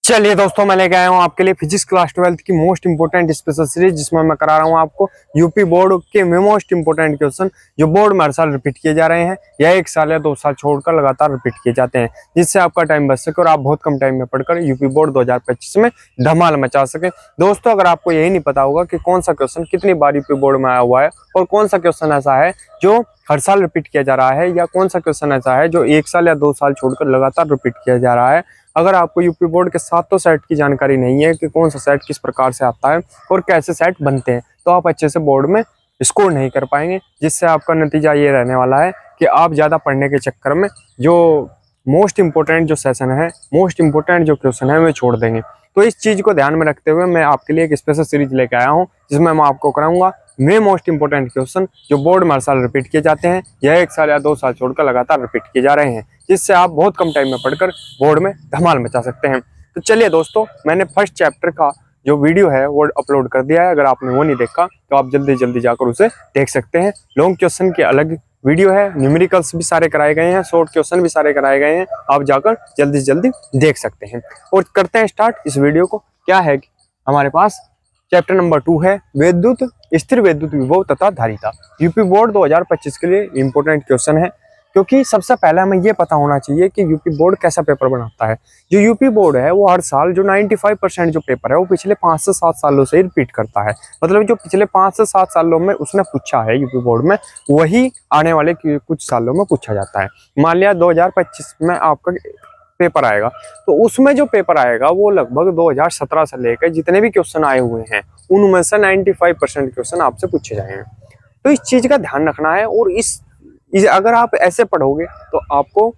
चलिए दोस्तों, मैं लेके आया हूँ आपके लिए फिजिक्स क्लास 12 की मोस्ट इंपोर्टेंट स्पेशल सीरीज, जिसमें मैं करा रहा हूँ आपको यूपी बोर्ड के मोस्ट इंपोर्टेंट क्वेश्चन जो बोर्ड में हर साल रिपीट किए जा रहे हैं या 1 साल या 2 साल छोड़कर लगातार रिपीट किए जाते हैं, जिससे आपका टाइम बच सके और आप बहुत कम टाइम में पढ़कर यूपी बोर्ड 2025 में धमाल मचा सके। दोस्तों, अगर आपको यही नहीं पता होगा कि कौन सा क्वेश्चन कितनी बार यूपी बोर्ड में आया हुआ है और कौन सा क्वेश्चन ऐसा है जो हर साल रिपीट किया जा रहा है या कौन सा क्वेश्चन ऐसा है जो 1 साल या 2 साल छोड़कर लगातार रिपीट किया जा रहा है, अगर आपको यूपी बोर्ड के सातों सेट की जानकारी नहीं है कि कौन सा सेट किस प्रकार से आता है और कैसे सेट बनते हैं, तो आप अच्छे से बोर्ड में स्कोर नहीं कर पाएंगे, जिससे आपका नतीजा ये रहने वाला है कि आप ज़्यादा पढ़ने के चक्कर में जो मोस्ट इंपोर्टेंट जो सेशन है, मोस्ट इंपोर्टेंट जो क्वेश्चन है, वे छोड़ देंगे। तो इस चीज़ को ध्यान में रखते हुए मैं आपके लिए एक स्पेशल सीरीज लेकर आया हूँ, जिसमें मैं आपको कराऊंगा वे मोस्ट इंपोर्टेंट क्वेश्चन जो बोर्ड में हर साल रिपीट किए जाते हैं या 1 साल या 2 साल छोड़कर लगातार रिपीट किए जा रहे हैं, जिससे आप बहुत कम टाइम में पढ़कर बोर्ड में धमाल मचा सकते हैं। तो चलिए दोस्तों, मैंने फर्स्ट चैप्टर का जो वीडियो है वो अपलोड कर दिया है। अगर आपने वो नहीं देखा तो आप जल्दी जल्दी जाकर उसे देख सकते हैं। लॉन्ग क्वेश्चन के अलग वीडियो है, न्यूमेरिकल्स भी सारे कराए गए हैं, शॉर्ट क्वेश्चन भी सारे कराए गए हैं, आप जाकर जल्दी से जल्दी देख सकते हैं। और करते हैं स्टार्ट इस वीडियो को। क्या है कि हमारे पास चैप्टर नंबर 2 है विद्युत, स्थिर विद्युत विभव तथा धारिता। यूपी बोर्ड 2025 के लिए इंपॉर्टेंट क्वेश्चन है, क्योंकि सबसे पहले हमें ये पता होना चाहिए कि यूपी बोर्ड कैसा पेपर बनाता है। जो यूपी बोर्ड है वो हर साल जो 95% जो पेपर है वो पिछले 5 से 7 सालों से ही रिपीट करता है। मतलब जो पिछले 5 से 7 सालों में उसने पूछा है यूपी बोर्ड में, वही आने वाले कुछ सालों में पूछा जाता है। मान लिया 2025 में आपका पेपर आएगा, तो उसमें जो पेपर आएगा वो लगभग 2017 से लेकर जितने भी क्वेश्चन आए हुए हैं उनमें से 95% क्वेश्चन आपसे पूछे जाएंगे। तो इस चीज का ध्यान रखना है। और इस अगर आप ऐसे पढ़ोगे तो आपको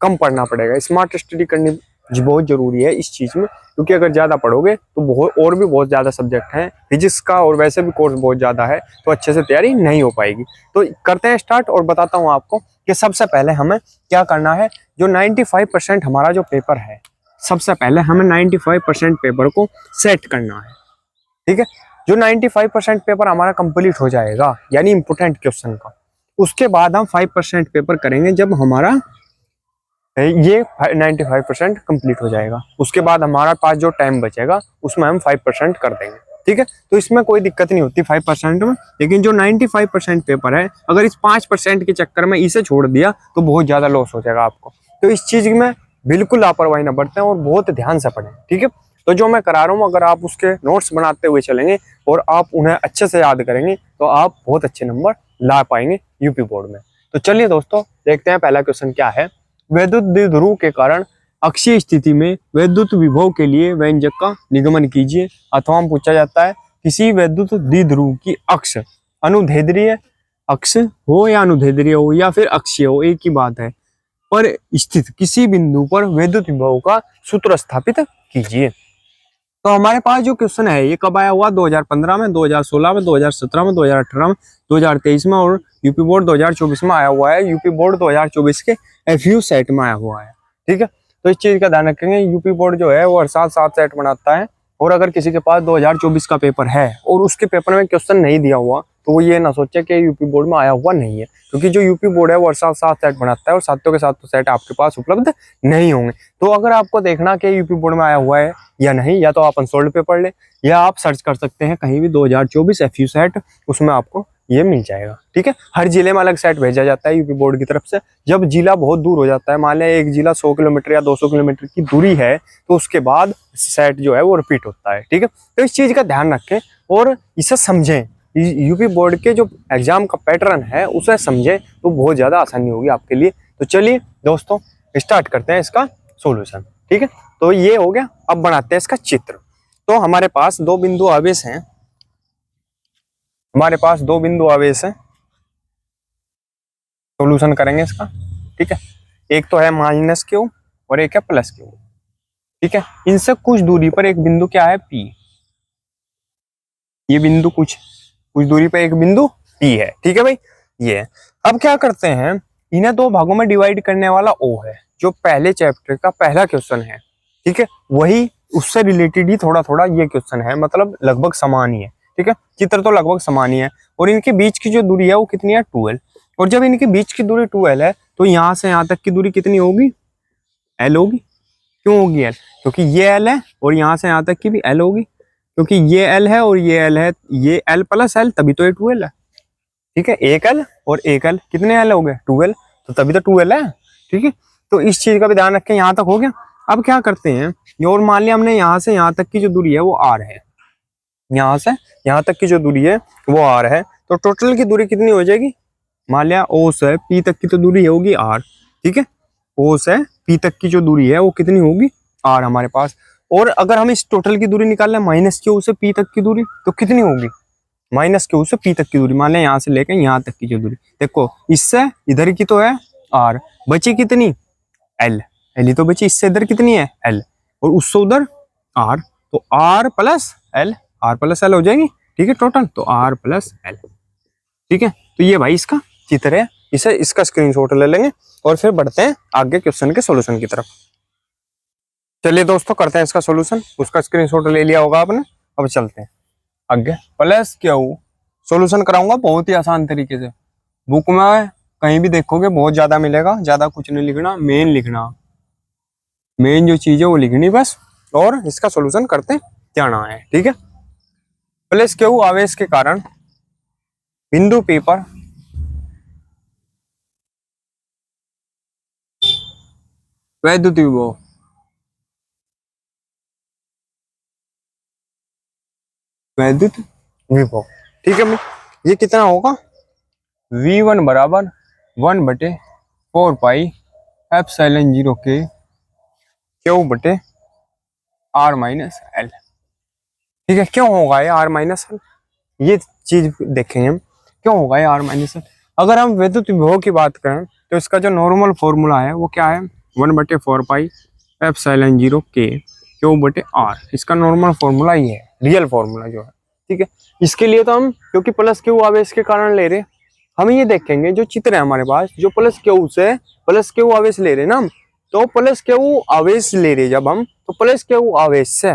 कम पढ़ना पड़ेगा। स्मार्ट स्टडी करनी बहुत जरूरी है इस चीज में, क्योंकि अगर ज्यादा पढ़ोगे तो और भी बहुत ज्यादा सब्जेक्ट हैं फिजिक्स का, और वैसे भी कोर्स बहुत ज्यादा है, तो अच्छे से तैयारी नहीं हो पाएगी। तो करते हैं स्टार्ट और बताता हूँ आपको कि सबसे पहले हमें क्या करना है। जो 95% हमारा जो पेपर है, सबसे पहले हमें 95% पेपर को सेट करना है। ठीक है, जो 95% पेपर हमारा कंप्लीट हो जाएगा यानी इंपोर्टेंट क्वेश्चन का, उसके बाद हम 5% पेपर करेंगे। जब हमारा ये 95% कंप्लीट हो जाएगा, उसके बाद हमारा पास जो टाइम बचेगा उसमें हम 5% कर देंगे। ठीक है, तो इसमें कोई दिक्कत नहीं होती 5% में। लेकिन जो 95% पेपर है, अगर इस 5% के चक्कर में इसे छोड़ दिया तो बहुत ज्यादा लॉस हो जाएगा आपको। तो इस चीज में बिल्कुल लापरवाही ना बरतें और बहुत ध्यान से पढ़ें। ठीक है, तो जो मैं करा रहा हूँ, अगर आप उसके नोट्स बनाते हुए चलेंगे और आप उन्हें अच्छे से याद करेंगे तो आप बहुत अच्छे नंबर ला पाएंगे यूपी बोर्ड में। तो चलिए दोस्तों, देखते हैं पहला क्वेश्चन क्या है। विद्युत द्विध्रुव के कारण अक्षीय स्थिति में विद्युत विभव के लिए व्यंजक का निगमन कीजिए। अथवा पूछा जाता है किसी विद्युत द्विध्रुव की अक्ष अनुदैर्ध्य अक्ष हो या अनुदैर्ध्य हो या फिर अक्षीय हो, एक ही बात है, पर स्थित किसी बिंदु पर विद्युत विभव का सूत्र स्थापित कीजिए। तो हमारे पास जो क्वेश्चन है ये कब आया हुआ? 2015 में, 2016 में, 2017 में, 2018 में, 2023 में और यूपी बोर्ड 2024 में आया हुआ है। यूपी बोर्ड 2024 के एफयू सेट में आया हुआ है। ठीक है, तो इस चीज का ध्यान रखेंगे। यूपी बोर्ड जो है वो हर साल 7 सेट बनाता है, और अगर किसी के पास 2024 का पेपर है और उसके पेपर में क्वेश्चन नहीं दिया हुआ तो वो ये ना सोचे कि यूपी बोर्ड में आया हुआ नहीं है, क्योंकि जो यूपी बोर्ड है वो हर साल 7 सेट बनाता है और सातों के सातों सेट आपके पास उपलब्ध नहीं होंगे। तो अगर आपको देखना कि यूपी बोर्ड में आया हुआ है या नहीं, या तो आप अनसोल्ड पे पढ़ ले या आप सर्च कर सकते हैं कहीं भी 2024 एफयू सेट, उसमें आपको ये मिल जाएगा। ठीक है, हर जिले में अलग सेट भेजा जाता है यूपी बोर्ड की तरफ से। जब जिला बहुत दूर हो जाता है, मान लिया एक जिला 100 किलोमीटर या 200 किलोमीटर की दूरी है, तो उसके बाद सेट जो है वो रिपीट होता है। ठीक है, तो इस चीज का ध्यान रखें और इसे समझें। यूपी बोर्ड के जो एग्जाम का पैटर्न है उसे समझें तो बहुत ज्यादा आसानी होगी आपके लिए। तो चलिए दोस्तों, स्टार्ट करते हैं इसका सॉल्यूशन। ठीक है, तो ये हो गया। अब बनाते हैं इसका चित्र। तो हमारे पास दो बिंदु आवेश हैं, सॉल्यूशन करेंगे इसका। ठीक है, एक तो है -Q और एक है +Q। ठीक है, इनसे कुछ दूरी पर एक बिंदु क्या है? P। ये बिंदु कुछ दूरी पर एक बिंदु P है। ठीक है भाई, ये है। अब क्या करते हैं, इन्हें दो भागों में डिवाइड करने वाला O है, जो पहले चैप्टर का पहला क्वेश्चन है। ठीक है, वही उससे रिलेटेड ही थोड़ा थोड़ा ये क्वेश्चन है, मतलब लगभग समान ही है। ठीक है, चित्र तो लगभग समान ही है। और इनके बीच की जो दूरी है वो कितनी है? 12। और जब इनके बीच की दूरी 12 है तो यहाँ से यहाँ तक की दूरी कितनी होगी? L होगी। क्यों होगी एल? क्योंकि ये एल है और यहाँ से यहाँ तक की भी एल होगी, क्योंकि ये एल है और ये एल है, ये एल प्लस एल, तभी तो ये 2l है। ठीक है, एक एल और एक एल, कितने एल हो गए? 2l, तो तभी तो 2l है। ठीक है, तो इस चीज का भी ध्यान रखें। यहाँ तक हो गया। अब क्या करते हैं, और मान लिया हमने यहाँ से यहाँ तक की जो दूरी है वो r है, यहाँ से यहाँ तक की जो दूरी है वो r है, तो टोटल की दूरी कितनी हो जाएगी? मान लिया O से P तक की तो दूरी होगी r। ठीक है, O से P तक की जो दूरी है वो कितनी होगी? r हमारे पास। और अगर हम इस टोटल की दूरी निकाल लें माइनस Q से P तक की दूरी, तो कितनी होगी? माइनस Q से P तक की दूरी, मान लें यहाँ से लेकर यहाँ तक की जो दूरी, देखो इससे इधर की तो है r, बची कितनी? l, l ही तो बची, इससे इधर कितनी है? l, और उससे उधर r, तो r plus l, r plus l हो जाएगी। ठीक है, टोटल तो r प्लस l। ठीक है, तो ये भाई इसका चित्र है, इसे इसका स्क्रीनशॉट ले लेंगे और फिर बढ़ते हैं आगे क्वेश्चन के सॉल्यूशन की तरफ। चलिए दोस्तों, करते हैं इसका सॉल्यूशन। उसका स्क्रीनशॉट ले लिया होगा आपने, अब चलते हैं आगे। प्लस क्यू सॉल्यूशन कराऊंगा बहुत ही आसान तरीके से, बुक में कहीं भी देखोगे बहुत ज्यादा मिलेगा, ज्यादा कुछ नहीं लिखना, मेन लिखना, मेन जो चीज है वो लिखनी बस, और इसका सॉल्यूशन करते जाना है। ठीक है, प्लस क्यू आवेश के कारण बिंदु P पर वैद्युत विभव ठीक है, ये कितना होगा? V1 बराबर 1/4 पाई एप्सिलॉन 0 के क्यू बटे r माइनस एल। ठीक है, क्यों होगा ये r माइनस एल? ये चीज देखेंगे हम, क्यों होगा ये r माइनस एल। अगर हम विद्युत विभव की बात करें तो इसका जो नॉर्मल फॉर्मूला है वो क्या है? 1/4 पाई एप्सिलॉन 0 के क्यू बटे r, इसका नॉर्मल फॉर्मूला ये है, रियल फॉर्मूला जो है। ठीक है, इसके लिए तो हम, क्योंकि प्लस क्यू आवेश के कारण ले रहे, हम ये देखेंगे जो चित्र है हमारे पास, जो प्लस क्यू आवेश ले रहे ना हम, तो प्लस क्यू आवेश ले रहे जब हम, तो प्लस क्यू आवेश से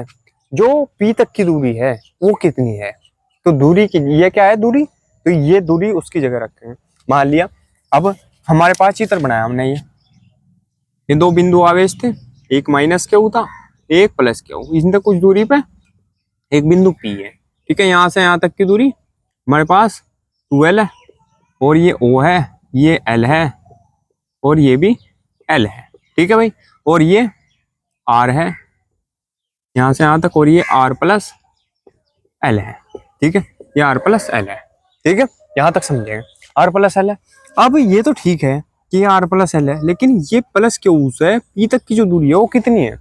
जो P तक की दूरी है वो कितनी है? तो दूरी की, ये क्या है दूरी, तो ये दूरी उसकी जगह रखते हैं। मान लिया अब हमारे पास चित्र बनाया हमने, ये दो बिंदु आवेश थे, एक माइनस क्यू था, एक प्लस क्यू, इनसे कुछ दूरी पे एक बिंदु P है। ठीक है, यहाँ से यहाँ तक की दूरी हमारे पास 2l है, और ये O है, ये L है, और ये भी L है। ठीक है भाई, और ये R है यहाँ से यहाँ तक, और ये R प्लस L है। ठीक है, ये R प्लस L है। ठीक है, यहाँ तक समझेंगे, R प्लस L है। अब ये तो ठीक है कि ये R प्लस L है, लेकिन ये प्लस क्यू से P तक की जो दूरी है वो कितनी है?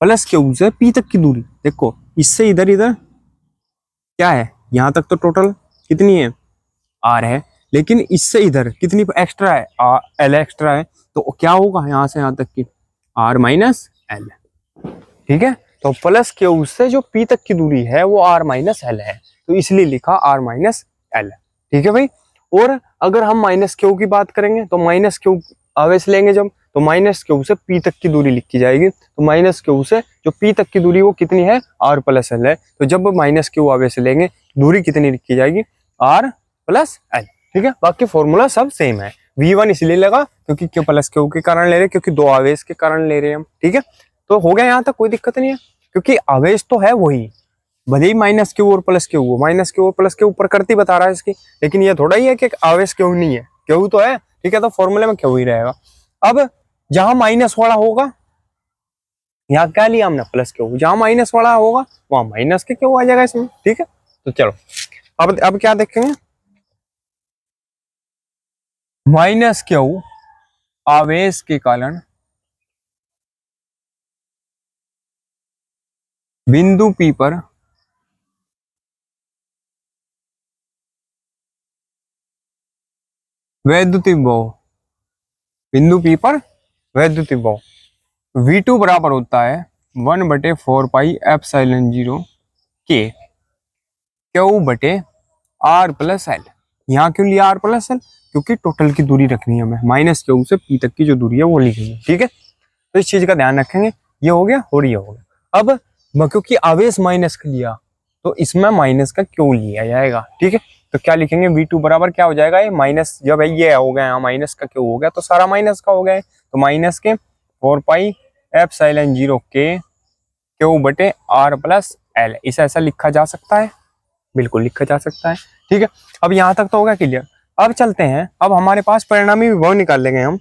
प्लस क्यू से P तक की दूरी देखो, इससे इधर इधर क्या है, यहाँ तक तो टोटल कितनी है? R है, लेकिन इससे इधर कितनी एक्स्ट्रा है? L एक्स्ट्रा है, तो क्या होगा यहाँ से यहाँ तक की? R minus L। ठीक है, तो प्लस क्यू से जो P तक की दूरी है वो R माइनस L है, तो इसलिए लिखा R माइनस L। ठीक है भाई, और अगर हम माइनस क्यू की बात करेंगे तो माइनस क्यू आवेश लेंगे जब, तो माइनस क्यू से P तक की दूरी लिखी जाएगी, तो माइनस क्यू से जो P तक की दूरी वो कितनी है? R प्लस L है, तो जब माइनस क्यू आवेश लेंगे दूरी कितनी लिखी जाएगी? R plus L। ठीक है, बाकी फॉर्मूला सब सेम है। V1 इसलिए लगा क्योंकि क्यू प्लस क्यू के कारण ले रहे, क्योंकि दो आवेश के कारण ले रहे हैं हम। ठीक है, तो हो गया यहाँ तक, कोई दिक्कत नहीं है, क्योंकि आवेश तो है वही, भले ही माइनस क्यू और प्लस क्यू, माइनस क्यू और प्लस क्यू प्रकृति बता रहा है इसकी, लेकिन ये थोड़ा ही है कि आवेश क्यू नहीं है, क्यू तो है। ठीक है, तो फॉर्मूले में क्यू ही रहेगा। अब जहां माइनस वाला होगा, यहाँ क्या लिया हमने? प्लस क्यू, जहां माइनस वाला होगा वहां माइनस के क्यू आ जाएगा इसमें। ठीक है, तो चलो अब क्या देखेंगे? माइनस क्यू आवेश के कारण बिंदु P पर वैद्युत विभव, बिंदु P पर वैद्युत विभव V2 बराबर होता है 1/4 पाई एप्सिलॉन 0 के क्यू बटे R प्लस L। यहाँ क्यों लिया R प्लस L? क्योंकि टोटल की दूरी रखनी है हमें, माइनस क्यू से P तक की जो दूरी है वो लिखनी है। ठीक है, तो इस चीज का ध्यान रखेंगे। ये हो गया और ये हो गया। अब क्योंकि आवेश माइनस का लिया तो इसमें माइनस का क्यों लिया जाएगा? ठीक है, तो क्या लिखेंगे? V2 बराबर क्या हो जाएगा? ये माइनस, जब ये हो गया यहाँ माइनस का क्यों हो गया तो सारा माइनस का हो गया है, तो माइनस के 4 पाई एप्सिलॉन 0 के क्यू बटे आर प्लस एल। इसे ऐसा लिखा जा सकता है, बिल्कुल लिखा जा सकता है। ठीक है, अब यहां तक तो होगा क्लियर। अब चलते हैं, अब हमारे पास परिणामी विभव निकाल लेंगे हम,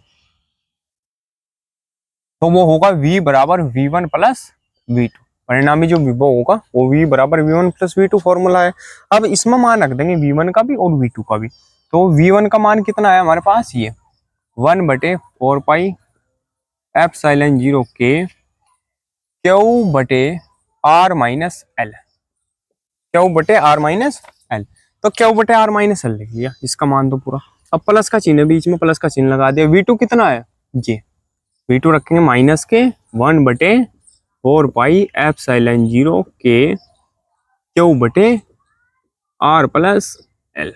तो वो होगा v बराबर v1 प्लस v2। परिणामी जो विभव होगा वो v बराबर v1 प्लस v2 फॉर्मूला है। अब इसमें मान रख देंगे v1 का भी और v2 का भी। तो v1 का मान कितना है हमारे पास, ये 1 बटे 4 पाई एप्सिलॉन 0 के क्यू बटे आर माइनस एल, क्यू बटे आर माइनस एल। तो क्यू बटे आर माइनस एल लिख लिया, इसका मान तो पूरा। अब प्लस का चिन्ह है, बीच में प्लस का चिन्ह लगा दिया। v2 कितना है, ये v2 रखेंगे माइनस के 1 बटे 4 पाई एप्सिलॉन 0 के क्यू बटे आर प्लस एल।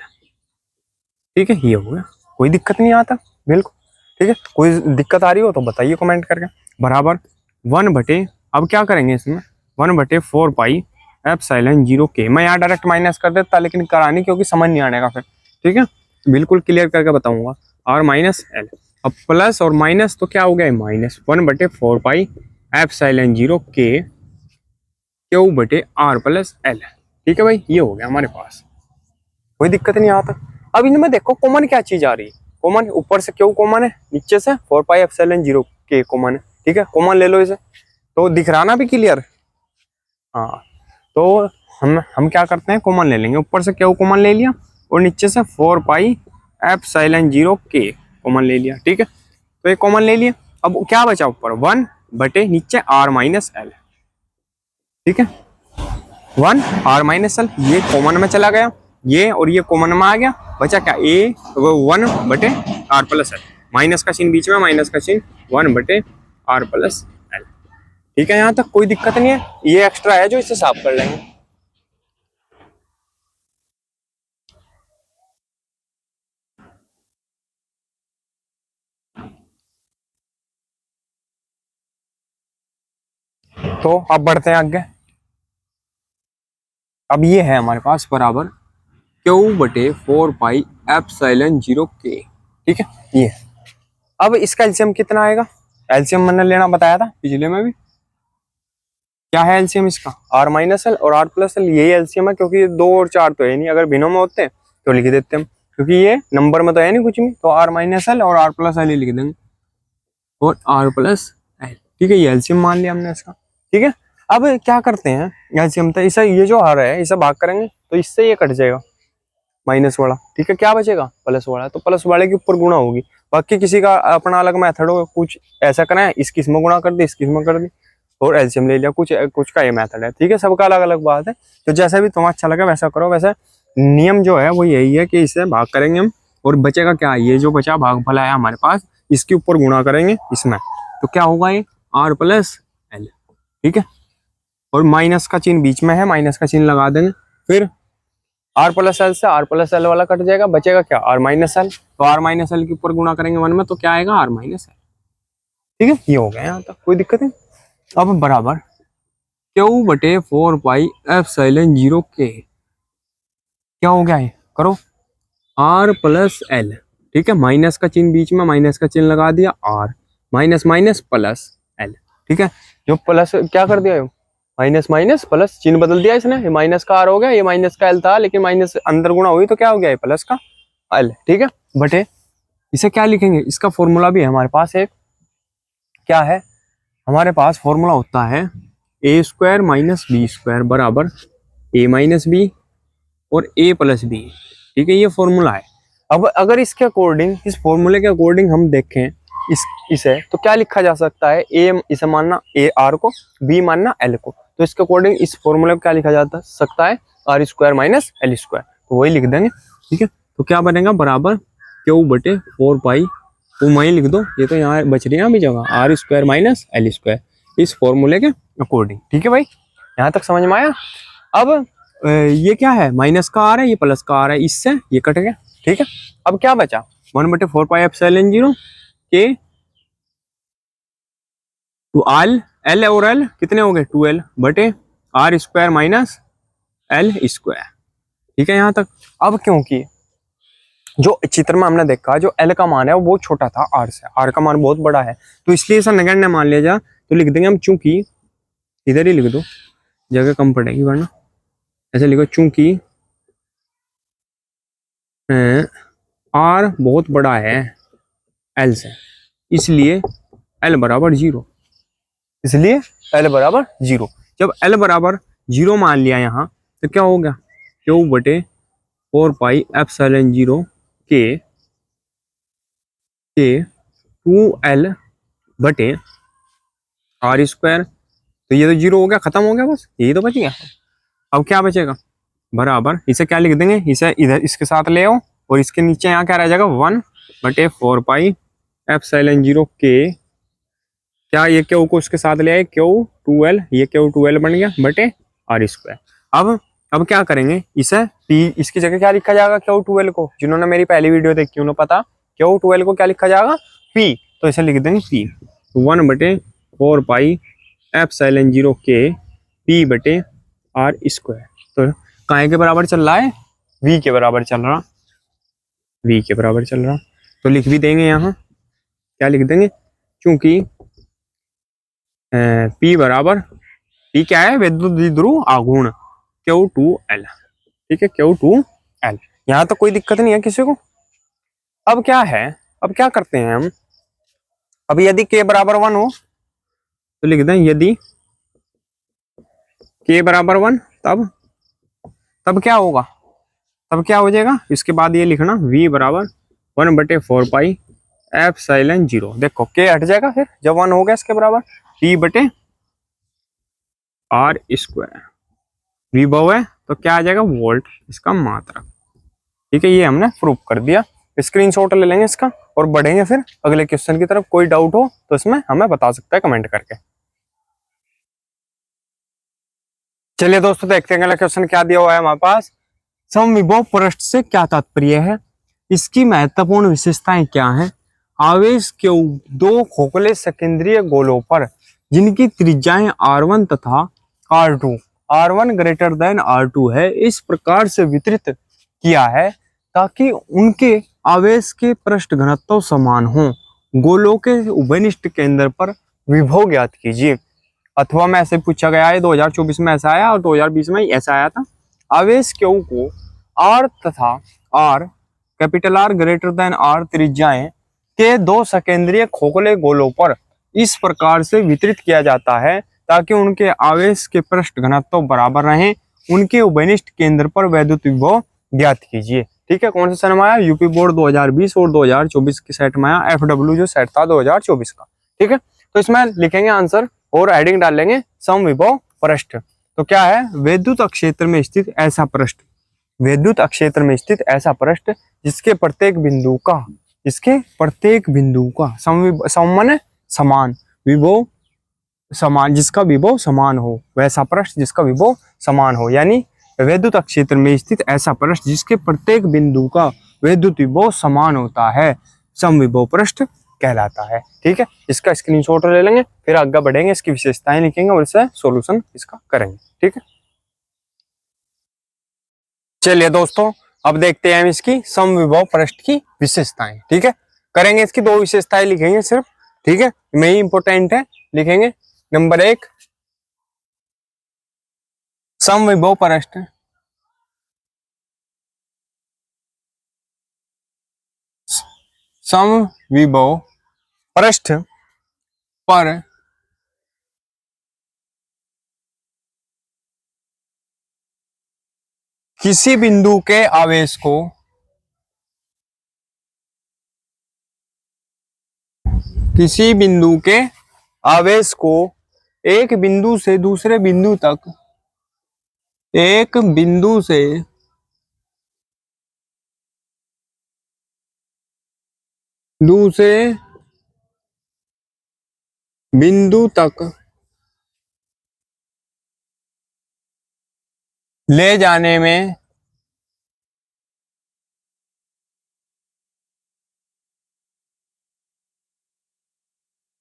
ठीक है, ये हो गया, कोई दिक्कत नहीं आता, बिल्कुल ठीक है। कोई दिक्कत आ रही हो तो बताइए कमेंट करके। बराबर 1 बटे, अब क्या करेंगे इसमें, 1 बटे 4 पाई एप्सिलॉन 0 के। मैं यहाँ डायरेक्ट माइनस कर देता लेकिन करानी, क्योंकि समझ नहीं आने का फिर। ठीक है, बिल्कुल क्लियर करके बताऊंगा। आर माइनस एल, अब प्लस और माइनस तो क्या हो गया, माइनस 1 बटे 4 पाई एप्सिलॉन 0 के क्यू बटे आर प्लस एल। ठीक है भाई, ये हो गया हमारे पास, कोई दिक्कत नहीं आता। अब इनमें देखो कॉमन क्या चीज आ रही है, कॉमन ऊपर से क्यू कॉमन है, नीचे से 4 पाई एप्सिलॉन 0 के कॉमन है। ठीक है, कॉमन ले लो इसे, तो दिख रहा ना भी क्लियर। हाँ, तो हम क्या करते हैं, कॉमन ले लेंगे। ऊपर से क्यू कॉमन ले लिया और नीचे से 4 पाई एप्सिलॉन 0 के कॉमन ले लिया। ठीक है, तो ये कॉमन ले लिया। अब क्या बचा ऊपर, 1 बटे नीचे आर माइनस एल। ठीक है, 1 आर माइनस एल, ये कॉमन में चला गया, ये और ये कॉमन में आ गया, बचा क्या, ए 1 बटे आर प्लस एल। माइनस का चिन्ह बीच में, माइनस का चिन्ह 1 बटे आर प्लस एल। ठीक है, यहाँ तक कोई दिक्कत नहीं है। ये एक्स्ट्रा है जो इसे साफ कर लेंगे। तो अब बढ़ते हैं आगे। अब ये है हमारे पास बराबर क्यू बटे 4 पाई एप्सिलॉन 0 के। ठीक है, ये अब इसका एलसीएम कितना आएगा, एलसीएम मैंने लेना बताया था पिछले में भी। क्या है एलसीएम इसका, आर माइनस एल और आर प्लस एल, यही एलसीएम है, क्योंकि 2 और 4 तो है नहीं। अगर भिन्नों में होते तो लिख देते हम, क्योंकि ये नंबर में तो है नहीं कुछ भी, तो आर माइनस एल और आर प्लस एल ही लिख देंगे, और आर प्लस एल। ठीक है, ये एलसीएम मान लिया हमने इसका। ठीक है, अब क्या करते हैं, एलसीएम था इसे, ये जो आ रहा है इसे भाग करेंगे तो इससे ये कट जाएगा माइनस वाला। ठीक है, क्या बचेगा, प्लस वाला, तो प्लस वाले के ऊपर गुणा होगी। बाकी किसी का अपना अलग मेथड हो, कुछ ऐसा करना है, इस किस्म गुणा कर दी, इस किस्म कर दी और एलसीएम ले लिया, कुछ का ये मेथड है। ठीक है, सबका अलग अलग बात है, तो जैसा भी तुम्हें अच्छा लगे वैसा करो। वैसे नियम जो है वो यही है कि इसे भाग करेंगे हम, और बचेगा क्या, ये जो बचा भाग फला है हमारे पास, इसके ऊपर गुणा करेंगे इसमें, तो क्या होगा, ये आर प्लस एल। ठीक है, और माइनस का चिन्ह बीच में है, माइनस का चिन्ह लगा देंगे। फिर आर प्लस एल से आर प्लस एल वाला कट जाएगा, बचेगा क्या, आर माइनस एल। तो आर माइनस एल के ऊपर गुणा करेंगे 1 में, तो क्या आएगा, आर माइनस एल। ठीक है, ये हो गया यहाँ तक, कोई दिक्कत नहीं। अब बराबर क्यू बटे 4 पाई एप्सिलॉन 0 के, क्या हो गया है, करो, आर प्लस एल। ठीक है, माइनस का चिन्ह बीच में, माइनस का चिन्ह लगा दिया, R minus minus plus L. ठीक है, जो प्लस क्या कर दिया, माइनस माइनस प्लस, चिन्ह बदल दिया इसने, ये माइनस का आर हो गया, ये माइनस का एल था, लेकिन माइनस अंदर गुणा हुई तो क्या हो गया, प्लस का एल। ठीक है, बटे इसे क्या लिखेंगे, इसका फॉर्मूला भी है हमारे पास एक, क्या है हमारे पास फॉर्मूला होता है ए स्क्वायर माइनस बी स्क्वायर बराबर ए माइनस बी और ए प्लस बी। ठीक है, ये फॉर्मूला है। अब अगर इसके अकॉर्डिंग, इस फॉर्मूले के अकॉर्डिंग हम देखें इसे, तो क्या लिखा जा सकता है, ए इसे मानना ए आर को, बी मानना एल को, तो इसके अकॉर्डिंग इस फॉर्मूले को क्या लिखा जा सकता है, R square minus L square, तो वही लिख देंगे। ठीक है, तो क्या बनेगा, बराबर क्यू बटे 4 पाई, तो वही लिख दो, ये तो यहाँ बच रही है अभी जगह, R square minus L square, इस फॉर्मूले के अकॉर्डिंग। ठीक है भाई, यहाँ तक समझ में आया। अब ये क्या है, माइनस का आर है, ये प्लस का आर है, इससे ये कट गया। ठीक है, अब क्या बचा, 1 बटे 4 पाई एप्सिलॉन 0 के टू एल और एल कितने हो गए, 2l बटे R square minus L square. ठीक है, यहाँ तक। अब क्योंकि जो चित्र में हमने देखा, जो एल का मान है वो छोटा था आर से, आर का मान बहुत बड़ा है, तो इसलिए इसे नगण्य मान लिया जाए, तो लिख देंगे हम चूंकि, इधर ही लिख दो, जगह कम पड़ेगी वरना, ऐसे लिखो चूंकि आर बहुत बड़ा है एल से, इसलिए एल बराबर 0, इसलिए एल बराबर 0। जब एल बराबर 0 मान लिया यहाँ, तो क्या हो गया, क्यू बटे 4 पाई एप्सिलॉन 0 के 2L बटे आर स्क्वायर। तो ये तो 0 हो गया, खत्म हो गया, बस यही तो बच गया। अब क्या बचेगा, बराबर इसे क्या लिख देंगे, इसे इधर इसके साथ ले आओ, और इसके नीचे यहाँ क्या रह जाएगा 1 बटे 4 पाई एप्सिलॉन 0 के, क्या ये क्यू को उसके साथ ले आए, क्यू 2L, ये क्यू 2L बन गया बटे आर स्क्वायर। अब क्या करेंगे, इसे पी, इसकी जगह क्या लिखा जाएगा, क्यू 2L को, जिन्होंने मेरी पहली वीडियो देखी उन्हें पता, क्यू 2L को क्या लिखा जाएगा, पी, तो इसे लिख देंगे पी 1 बटे 4 पाई एप्सिलॉन 0 के पी बटे आर स्क्वायर। तो काय के बराबर चल रहा है, वी के बराबर चल रहा, वी के बराबर चल रहा, तो लिख भी देंगे यहाँ, क्या लिख देंगे, क्योंकि P बराबर, P क्या है, विद्युत द्विध्रुव आघूर्ण Q2L, ठीक है, Q2L। यहाँ तो कोई दिक्कत नहीं है किसी को। अब क्या है, अब क्या करते हैं हम, अब यदि K बराबर 1 हो तो लिख दें, यदि K बराबर 1, तब क्या होगा, तब क्या हो जाएगा, इसके बाद ये लिखना V बराबर 1 बटे 4 पाई एप्सिलॉन 0। देखो K हट जाएगा फिर जब 1 हो गया इसके बराबर, P बटे आर स्क्वायर, विभव है तो क्या आ जाएगा, वोल्ट, इसका मात्रक। ठीक है, ये हमने प्रूफ कर दिया। स्क्रीनशॉट ले लेंगे इसका और बढ़ेंगे फिर अगले क्वेश्चन की तरफ। कोई डाउट हो तो इसमें हमें बता सकता है कमेंट करके। चलिए दोस्तों, देखते हैं अगला क्वेश्चन क्या दिया हुआ है हमारे पास। समविभव पृष्ठ से क्या तात्पर्य है, इसकी महत्वपूर्ण विशेषताएं क्या हैं, आवेश के दो खोखले सेकेंद्रीय गोलों पर जिनकी त्रिज्याएं R1 तथा R2, R1 greater than R2 है, इस प्रकार से वितरित किया है ताकि उनके आवेश के पृष्ठ घनत्व समान हो। गोलों के उभयनिष्ठ केंद्र पर विभव ज्ञात कीजिए। अथवा में ऐसे पूछा गया है, 2024 में ऐसा आया और 2020 में ऐसा आया था। आवेश क्यू को R तथा R, capital R greater than R त्रिज्याएं के दो सेकेंद्रीय खोखले गोलों पर इस प्रकार से वितरित किया जाता है ताकि उनके आवेश के पृष्ठ घनत्व बराबर रहें। उनके उभयनिष्ठ केंद्र पर वैद्युत विभव ज्ञात कीजिए। ठीक है, कौन सा सेट में आया, यूपी बोर्ड 2020 और 2024 के सेट में आया, FW जो सेट था 2024 का। ठीक है, तो इसमें लिखेंगे आंसर और हेडिंग डालेंगे समविभव पृष्ठ। तो क्या है, विद्युत क्षेत्र में स्थित ऐसा पृष्ठ, विद्युत क्षेत्र में स्थित ऐसा पृष्ठ जिसके प्रत्येक बिंदु का, इसके प्रत्येक बिंदु का समान, समान विभव समान, जिसका विभव समान हो, वैसा पृष्ठ जिसका विभव समान हो। यानी विद्युत क्षेत्र में स्थित ऐसा पृष्ठ जिसके प्रत्येक बिंदु का विद्युत विभव समान होता है, समविभव पृष्ठ कहलाता है। ठीक है, इसका स्क्रीनशॉट ले लेंगे, फिर आगे बढ़ेंगे, इसकी विशेषताएं लिखेंगे और इससे सॉल्यूशन इसका करेंगे। ठीक है, चलिए दोस्तों, अब देखते हैं हम इसकी समविभव पृष्ठ की विशेषताएं। ठीक है, करेंगे इसकी दो विशेषताएं लिखेंगे सिर्फ। ठीक है, में ही इंपोर्टेंट है, लिखेंगे नंबर 1, समविभव पृष्ठ समविभव पृष्ठ पर किसी बिंदु के आवेश को किसी बिंदु के आवेश को एक बिंदु से दूसरे बिंदु तक, एक बिंदु से दूसरे बिंदु तक ले जाने में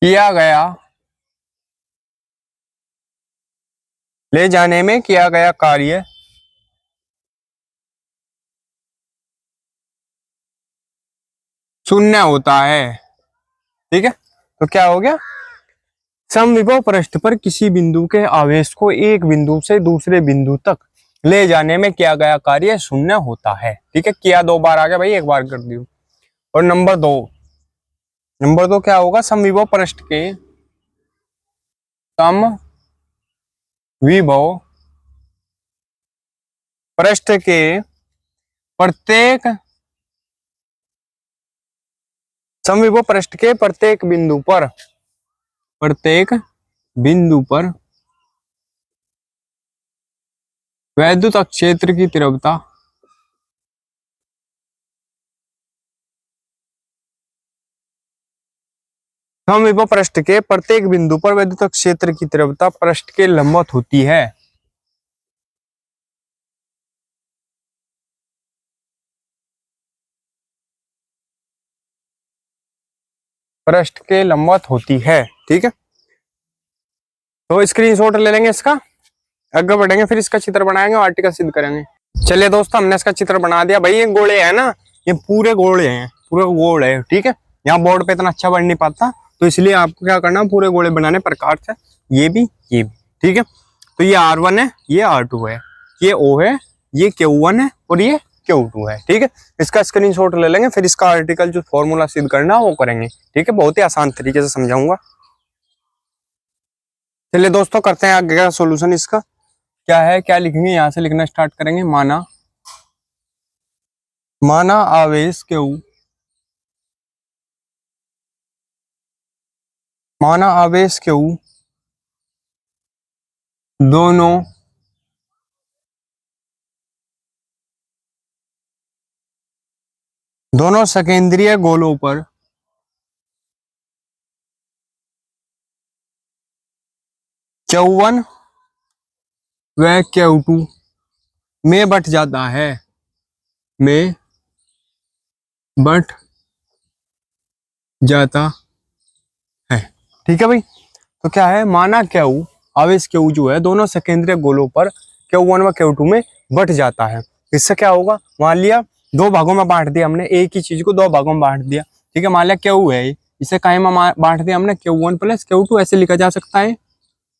किया गया, ले जाने में किया गया कार्य शून्य होता है। ठीक है, तो क्या हो गया, समविभव पृष्ठ पर किसी बिंदु के आवेश को एक बिंदु से दूसरे बिंदु तक ले जाने में किया गया कार्य शून्य होता है। ठीक है, किया 2 बार आ गया भाई, 1 बार कर दियो। और नंबर 2 क्या होगा, समविभव पृष्ठ के समविभव पृष्ठ के प्रत्येक समविभव पृष्ठ के प्रत्येक बिंदु पर वैद्युत क्षेत्र की तीव्रता समविभव पृष्ठ के प्रत्येक बिंदु पर वैद्युत क्षेत्र की तीव्रता पृष्ठ के लंबवत होती है। पृष्ठ के लंबवत होती है। ठीक है, तो स्क्रीनशॉट ले लेंगे इसका, आगे बढ़ेंगे, फिर इसका चित्र बनाएंगे और आर्टिकल सिद्ध करेंगे। चलिए दोस्तों, हमने इसका चित्र बना दिया भाई। ये गोले है ना, ये पूरे गोले हैं, पूरे गोल है। ठीक है, यहाँ बोर्ड पे इतना अच्छा बन नहीं पाता, तो इसलिए आपको क्या करना, पूरे गोले बनाने प्रकार से, ये भी। ठीक है, तो ये R1 है, ये R2 है, ये O है, ये Q1 है और ये Q2 है। ठीक है, इसका स्क्रीनशॉट ले लेंगे, फिर इसका आर्टिकल जो फॉर्मूला सिद्ध करना है वो करेंगे। ठीक है, बहुत ही आसान तरीके से समझाऊंगा। चलिए दोस्तों, करते हैं आगे का सोल्यूशन। इसका क्या है, क्या लिखेंगे, यहां से लिखना स्टार्ट करेंगे। माना आवेश Q, माना आवेश Q दोनों सकेंद्रीय गोलों पर Q1 व Q2 में बट जाता है, ठीक है भाई। तो क्या है, माना Q, आवेश Q जो है दोनों सकेंद्रीय गोलों पर Q1 व Q2 में बट जाता है। इससे क्या होगा, मान लिया 2 भागों में बांट दिया हमने, एक ही चीज को 2 भागों में बांट दिया। ठीक है, मान लिया Q है, इसे कहीं में बांट दिया हमने, Q1 + Q2 ऐसे लिखा जा सकता है,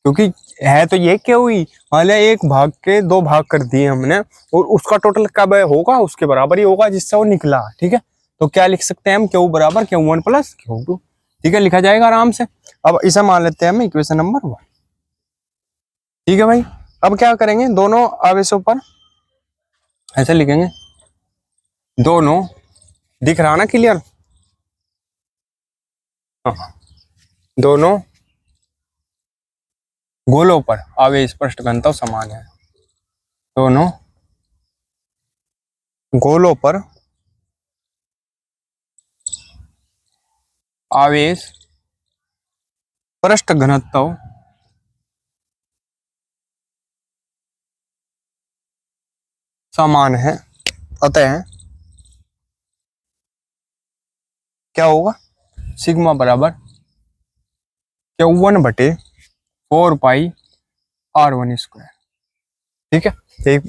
क्योंकि है तो ये Q ही। मान लिया एक भाग के 2 भाग कर दिए हमने, और उसका टोटल कब होगा, उसके बराबर ही होगा जिससे वो निकला। ठीक है, तो क्या लिख सकते हैं हम, Q बराबर Q1 + Q2। ठीक है, लिखा जाएगा आराम से। अब इसे मान लेते हैं हम इक्वेशन नंबर 1। ठीक है भाई, अब क्या करेंगे, दोनों आवेशों पर ऐसे लिखेंगे, दोनों, दिख रहा ना क्लियर, दोनों गोलों पर आवेश पृष्ठ घनत्व समान है। दोनों गोलों पर आवेश पृष्ठ घनत्व समान है, अतः क्या होगा, सिग्मा बराबर Q1/4πr1²। ठीक है,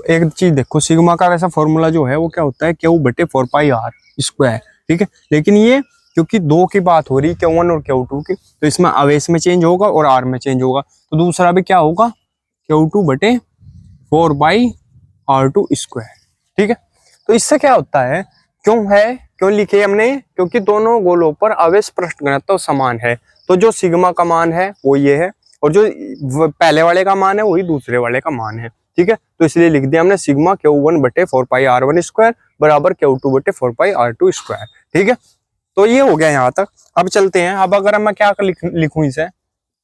एक चीज देखो, सिग्मा का वैसा फॉर्मूला जो है वो क्या होता है, Q/4πr²। ठीक है, लेकिन ये क्योंकि 2 की बात हो रही है, Q1 और Q2 की, तो इसमें आवेश में चेंज होगा और R में चेंज होगा, तो दूसरा भी क्या होगा, Q2/4πr2²। ठीक है, तो इससे क्या होता है, क्यों लिखे हमने, क्योंकि दोनों गोलों पर आवेश पृष्ठ घनत्व समान है, तो जो सिग्मा का मान है वो ये है, और जो पहले वाले का मान है वही दूसरे वाले का मान है। ठीक है, तो इसलिए लिख दिया हमने सिग्मा Q1/4πr1² बराबर Q2/4πr2²। ठीक है, तो ये हो गया यहाँ तक। अब चलते हैं, अब अगर मैं क्या लिखूं इसे,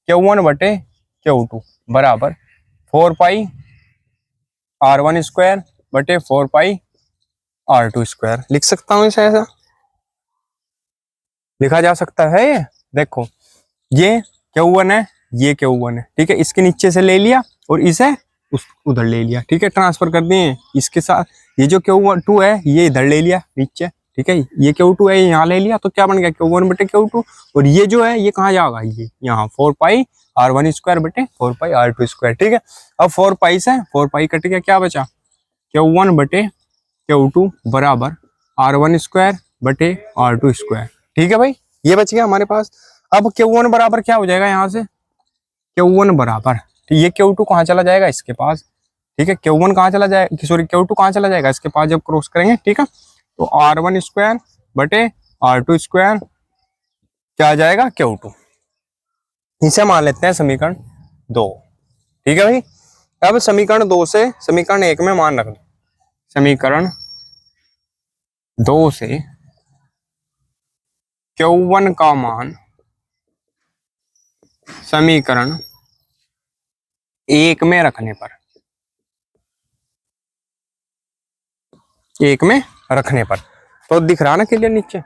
Q1/Q2 बराबर 4πr1²/4πr2² लिख सकता हूँ इसे, ऐसा लिखा जा सकता है। ये देखो, ये Q1 है, ये Q1 है। ठीक है, इसके नीचे से ले लिया और इसे उधर ले लिया। ठीक है, ट्रांसफर कर दिए इसके साथ। ये जो Q2 है ये इधर ले लिया नीचे। ठीक है, ये Q2 है यहाँ ले लिया, तो क्या बन गया Q1/Q2, और ये जो है ये कहाँ जाएगा, ये यहाँ 4πr1²/4πr2²। ठीक है, अब 4π से 4π कट गया, क्या बचा, Q1/Q2 बराबर r1²/r2²। ठीक है भाई, ये बच गया हमारे पास। अब Q1 बराबर क्या हो जाएगा, यहाँ से Q1 बराबर, तो ये Q2 कहाँ चला जाएगा, इसके पास। ठीक है, Q1 कहाँ चला जाएगा, सॉरी Q2 कहाँ चला जाएगा, इसके पास जब क्रॉस करेंगे। ठीक है, तो R1 स्क्वायर बटे R2 स्क्वायर क्या आ जाएगा, Q2। इसे मान लेते हैं समीकरण 2। ठीक है भाई, अब समीकरण 2 से समीकरण 1 में मान रख दो। समीकरण 2 से Q1 का मान समीकरण 1 में रखने पर, 1 में रखने पर तो दिख रहा ना क्लियर नीचे।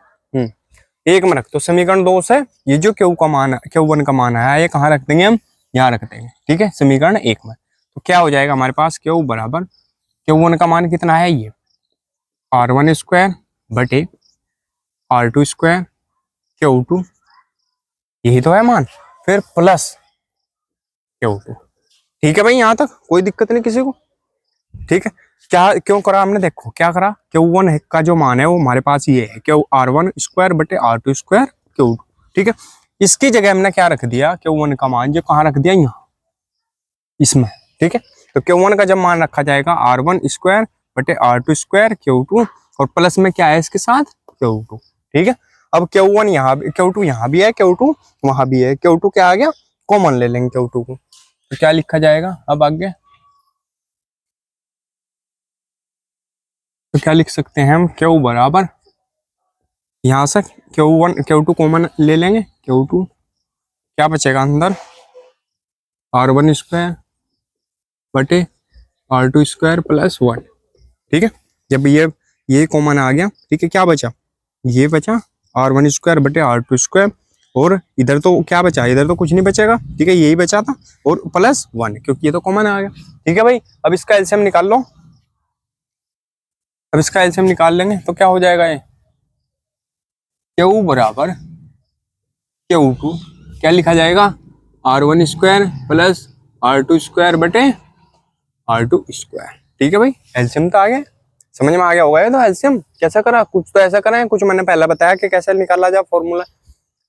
1 में रख, तो समीकरण 2 से ये जो Q1 का मान आया, ये कहाँ रख देंगे हम, यहाँ रख देंगे। ठीक है, समीकरण 1 में। तो क्या हो जाएगा हमारे पास, Q बराबर, Q1 का मान कितना है, ये R1 स्क्वायर बटे R2 स्क्वायर Q2, यही तो है मान, फिर प्लस Q2। ठीक है भाई, यहाँ तक कोई दिक्कत नहीं किसी को। ठीक है, क्या क्यों करा हमने, देखो क्या करा, Q1 का जो मान है वो हमारे पास ये है, Q R1 स्क्वायर बटे R2 स्क्वायर Q2। ठीक है, इसकी जगह हमने क्या रख दिया, Q1 का मान जो कहाँ रख दिया, यहाँ इसमें। ठीक है, तो Q1 का जब मान रखा जाएगा R1 स्क्वायर बटे R2 स्क्वायर Q2, और प्लस में क्या है इसके साथ, Q2। ठीक है, अब Q1 यहाँ भी, Q2 यहाँ भी है, Q2 वहां भी है, Q2 क्या आ गया, कॉमन ले लेंगे Q2 को, तो क्या लिखा जाएगा अब आगे, तो क्या लिख सकते हैं हम, Q बराबर, यहां से Q2 कॉमन ले लेंगे, Q2 क्या बचेगा अंदर, R1 स्क्वायर बटे R2 स्क्वायर प्लस 1। ठीक है, जब ये कॉमन आ गया, ठीक है, क्या बचा, ये बचा R1 स्क्वायर बटे R2 स्क्वायर, और इधर तो क्या बचा, इधर तो कुछ नहीं बचेगा। ठीक है, यही बचा था, और प्लस 1, क्योंकि ये तो कॉमन आ गया। ठीक है भाई, अब इसका एलसीएम निकाल लो, अब इसका एलसीएम निकाल लेंगे तो क्या हो जाएगा, ये Q बराबर Q2 क्या लिखा जाएगा, R1 square plus R2 square बटे R2 स्क्वायर। ठीक है भाई, एलसीएम तो आ गया, समझ में आ गया होगा ये तो एलसीएम कैसा करा, कुछ तो ऐसा करा है, कुछ मैंने पहले बताया कि कैसे निकाला जाए फॉर्मूला।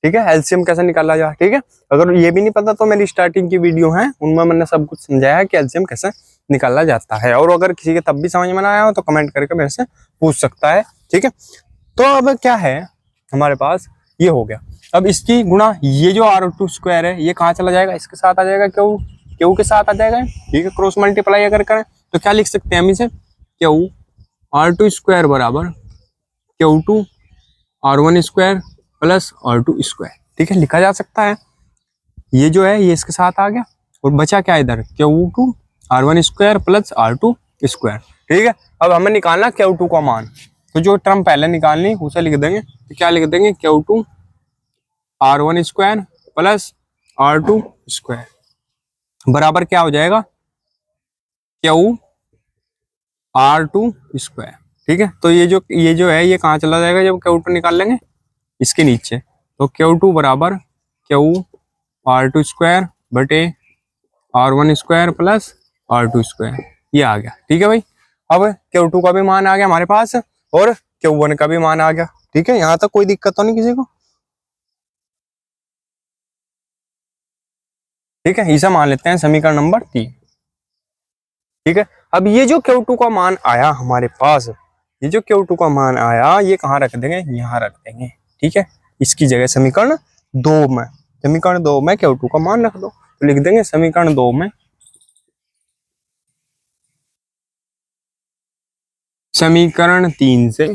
ठीक है, एलसीएम कैसे निकाला जाए। ठीक है, अगर ये भी नहीं पता तो मेरी स्टार्टिंग की वीडियो है, उनमें मैंने सब कुछ समझाया है कि एलसीएम कैसे निकाला जाता है, और अगर किसी के तब भी समझ में ना आया हो तो कमेंट करके मेरे से पूछ सकता है। ठीक है, तो अब क्या है हमारे पास, ये हो गया। अब इसकी गुणा, ये जो R2 स्क्वायर है ये कहाँ चला जाएगा, इसके साथ आ जाएगा, Q के साथ आ जाएगा। ठीक है, क्रॉस मल्टीप्लाई अगर करें तो क्या लिख सकते हैं हम इसे, Q R2 स्क्वायर बराबर Q2 R1 square plus R2 square. ठीक है, लिखा जा सकता है। ये जो है ये इसके साथ आ गया, और बचा क्या इधर, Q2 R1 square plus R2 square. ठीक है, अब हमें निकालना Q2 का मान, तो जो टर्म पहले निकालनी उसे लिख देंगे, तो क्या लिख देंगे, Q2 R1 square plus R2 square बराबर क्या हो जाएगा, Q R2 स्क्वायर। ठीक है, तो ये जो है ये कहाँ चला जाएगा जब Q2 निकाल लेंगे, इसके नीचे, तो Q2 बराबर Q R2 स्क्वायर बटे R1 square plus R2 square, ये आ गया। ठीक है भाई, अब Q2 का भी मान आ गया हमारे पास, और Q1 का भी मान आ गया। ठीक है, यहाँ तक कोई दिक्कत तो नहीं किसी को। ठीक है, इसे मान लेते हैं समीकरण नंबर 3। ठीक है, अब ये जो Q2 का मान आया हमारे पास, ये जो Q2 का मान आया ये कहाँ रख देंगे, यहाँ रख देंगे। ठीक है, इसकी जगह समीकरण 2 में, समीकरण 2 में Q2 का मान रख दो, तो लिख देंगे समीकरण 2 में, समीकरण 3 से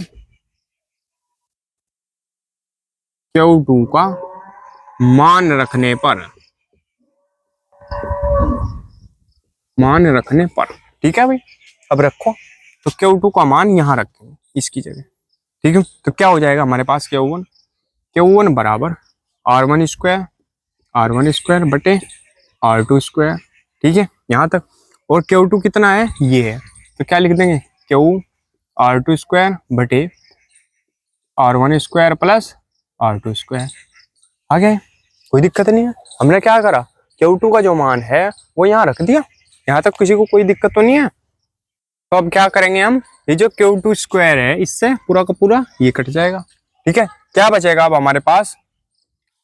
Q2 का मान रखने पर, ठीक है भाई, अब रखो, तो Q2 का मान यहाँ रखेंगे इसकी जगह। ठीक है, तो क्या हो जाएगा हमारे पास, Q1 बराबर R1 स्क्वायर बटे R2 स्क्वायर। ठीक है, यहाँ तक, और Q2 कितना है, ये है, तो क्या लिख देंगे, Q R2 स्क्वायर बटे R1 square plus R2 square. आ गया, कोई दिक्कत नहीं है। हमने क्या करा, Q2 का जो मान है वो यहाँ रख दिया, यहाँ तक किसी को कोई दिक्कत तो नहीं है। तो अब क्या करेंगे हम, ये जो Q2 स्क्वायर है इससे पूरा का पूरा ये कट जाएगा। ठीक है, क्या बचेगा अब हमारे पास,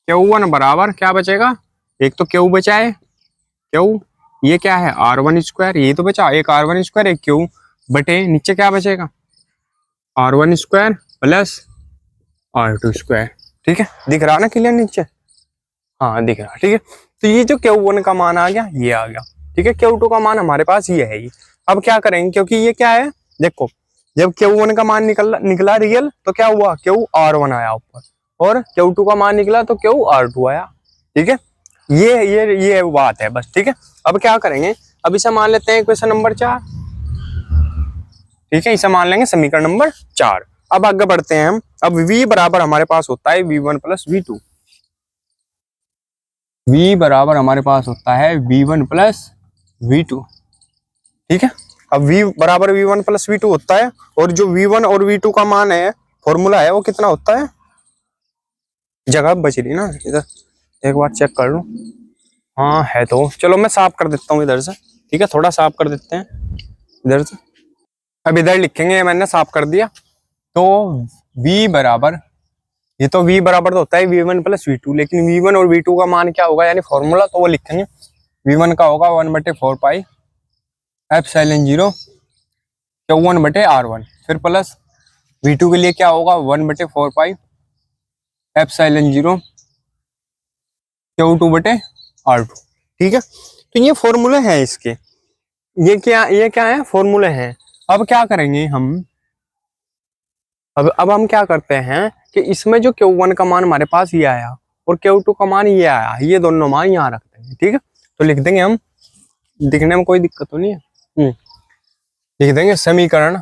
Q1 बराबर क्या बचेगा, एक तो Q बचा है क्यू, ये क्या है R1 स्क्वायर, ये तो बचा एक R1 स्क्वायर एक क्यू बटे नीचे क्या बचेगा R1 square plus R2 square. ठीक है, दिख रहा ना क्लियर नीचे? हाँ दिख रहा। ठीक है, तो ये जो Q1 का मान आ गया ये आ गया। ठीक है, Q2 का मान हमारे पास ये है। अब क्या करेंगे, क्योंकि ये क्या है देखो, जब Q1 का मान निकला रियल तो क्या हुआ QR1 आया ऊपर, और Q2 का मान निकला तो QR2 आया। ठीक है, ये बात है बस। ठीक है, अब क्या करेंगे, अब इसे मान लेते हैं क्वेश्चन नंबर 4। ठीक है, इसे मान लेंगे समीकरण नंबर 4। अब आगे बढ़ते हैं हम। अब V बराबर हमारे पास होता है V1 प्लस V2। V बराबर हमारे पास होता है V1 प्लस V2। ठीक है, अब V बराबर V1 प्लस V2 होता है, और जो V1 और V2 का मान है फॉर्मूला है वो कितना होता है, जगह बच रही ना इधर, एक बार चेक कर लूं। हाँ है, तो चलो मैं साफ कर देता हूँ इधर से। ठीक है, थोड़ा साफ कर देते हैं इधर से। अब इधर लिखेंगे, मैंने साफ कर दिया। तो V बराबर, ये तो V बराबर तो होता है V1 प्लस V2, लेकिन V1 और V2 का मान क्या होगा यानी फॉर्मूला, तो वो लिखेंगे V1 का होगा 1/4 पाई एप्सिलॉन 0 Q1 बटे R1, फिर प्लस V2 के लिए क्या होगा 1/4 पाई एप्सिलॉन 0 Q2 बटे R2। ठीक है, तो ये फॉर्मूले हैं इसके, ये क्या है फॉर्मूले हैं। अब क्या करेंगे हम, अब हम क्या करते हैं कि इसमें जो Q1 का मान हमारे पास ये आया और Q2 का मान ये आया, ये दोनों मान यहाँ रखते हैं। ठीक है, तो लिख देंगे हम, दिखने में कोई दिक्कत तो नहीं है। लिख देंगे समीकरण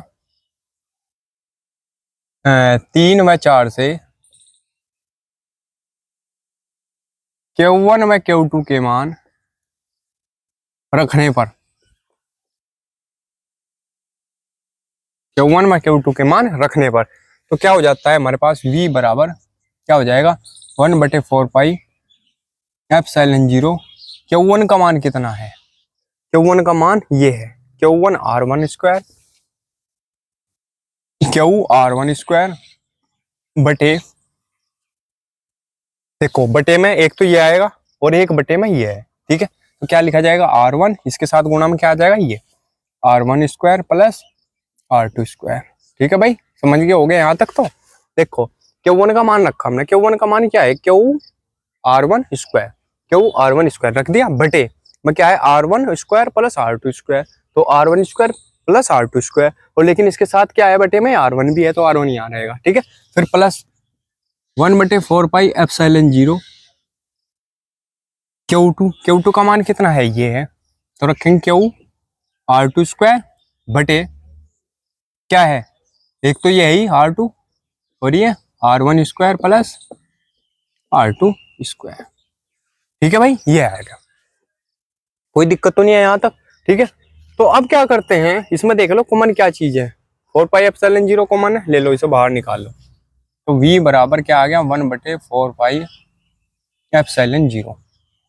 3 व 4 से Q1 व Q2 के मान रखने पर, Q1 व Q2 के मान रखने पर, तो क्या हो जाता है हमारे पास V बराबर क्या हो जाएगा 1/4 पाई एप्सिलॉन 0। Q1 का मान कितना है, Q1 का मान ये है Q1 R1 square, QR1 square बटे, देखो बटे में एक तो ये आएगा और एक बटे में ये है। ठीक है, तो क्या लिखा जाएगा R1, इसके साथ गुणा में क्या आ जाएगा ये R1 square plus R2 square. ठीक है भाई, समझ गए हो गए यहाँ तक? तो देखो Q1 का मान रखा हमने, Q1 का मान क्या है QR1 स्क्वायर, QR1 स्क्वायर रख दिया बटे में क्या है R1 square plus R2 square, तो R1 square plus R2 square, और लेकिन इसके साथ क्या है बटे में R1 भी है तो R1 यहाँ रहेगा। ठीक है, फिर प्लस 1/4 पाई एप्सिलॉन 0 Q2 का मान कितना है ये है, तो रखेंगे QR2 स्क्वायर बटे क्या है, एक तो ये ही R2 और ये R1 square plus R2 square. ठीक है भाई, ये आएगा, कोई दिक्कत तो नहीं है यहाँ तक? ठीक है, तो अब क्या करते हैं, इसमें देख लो कॉमन क्या चीज है, 4 पाई एप्सिलॉन 0 कॉमन है, ले लो इसे बाहर निकाल लो। तो V बराबर क्या आ गया 1/4 पाई एप्सिलॉन 0।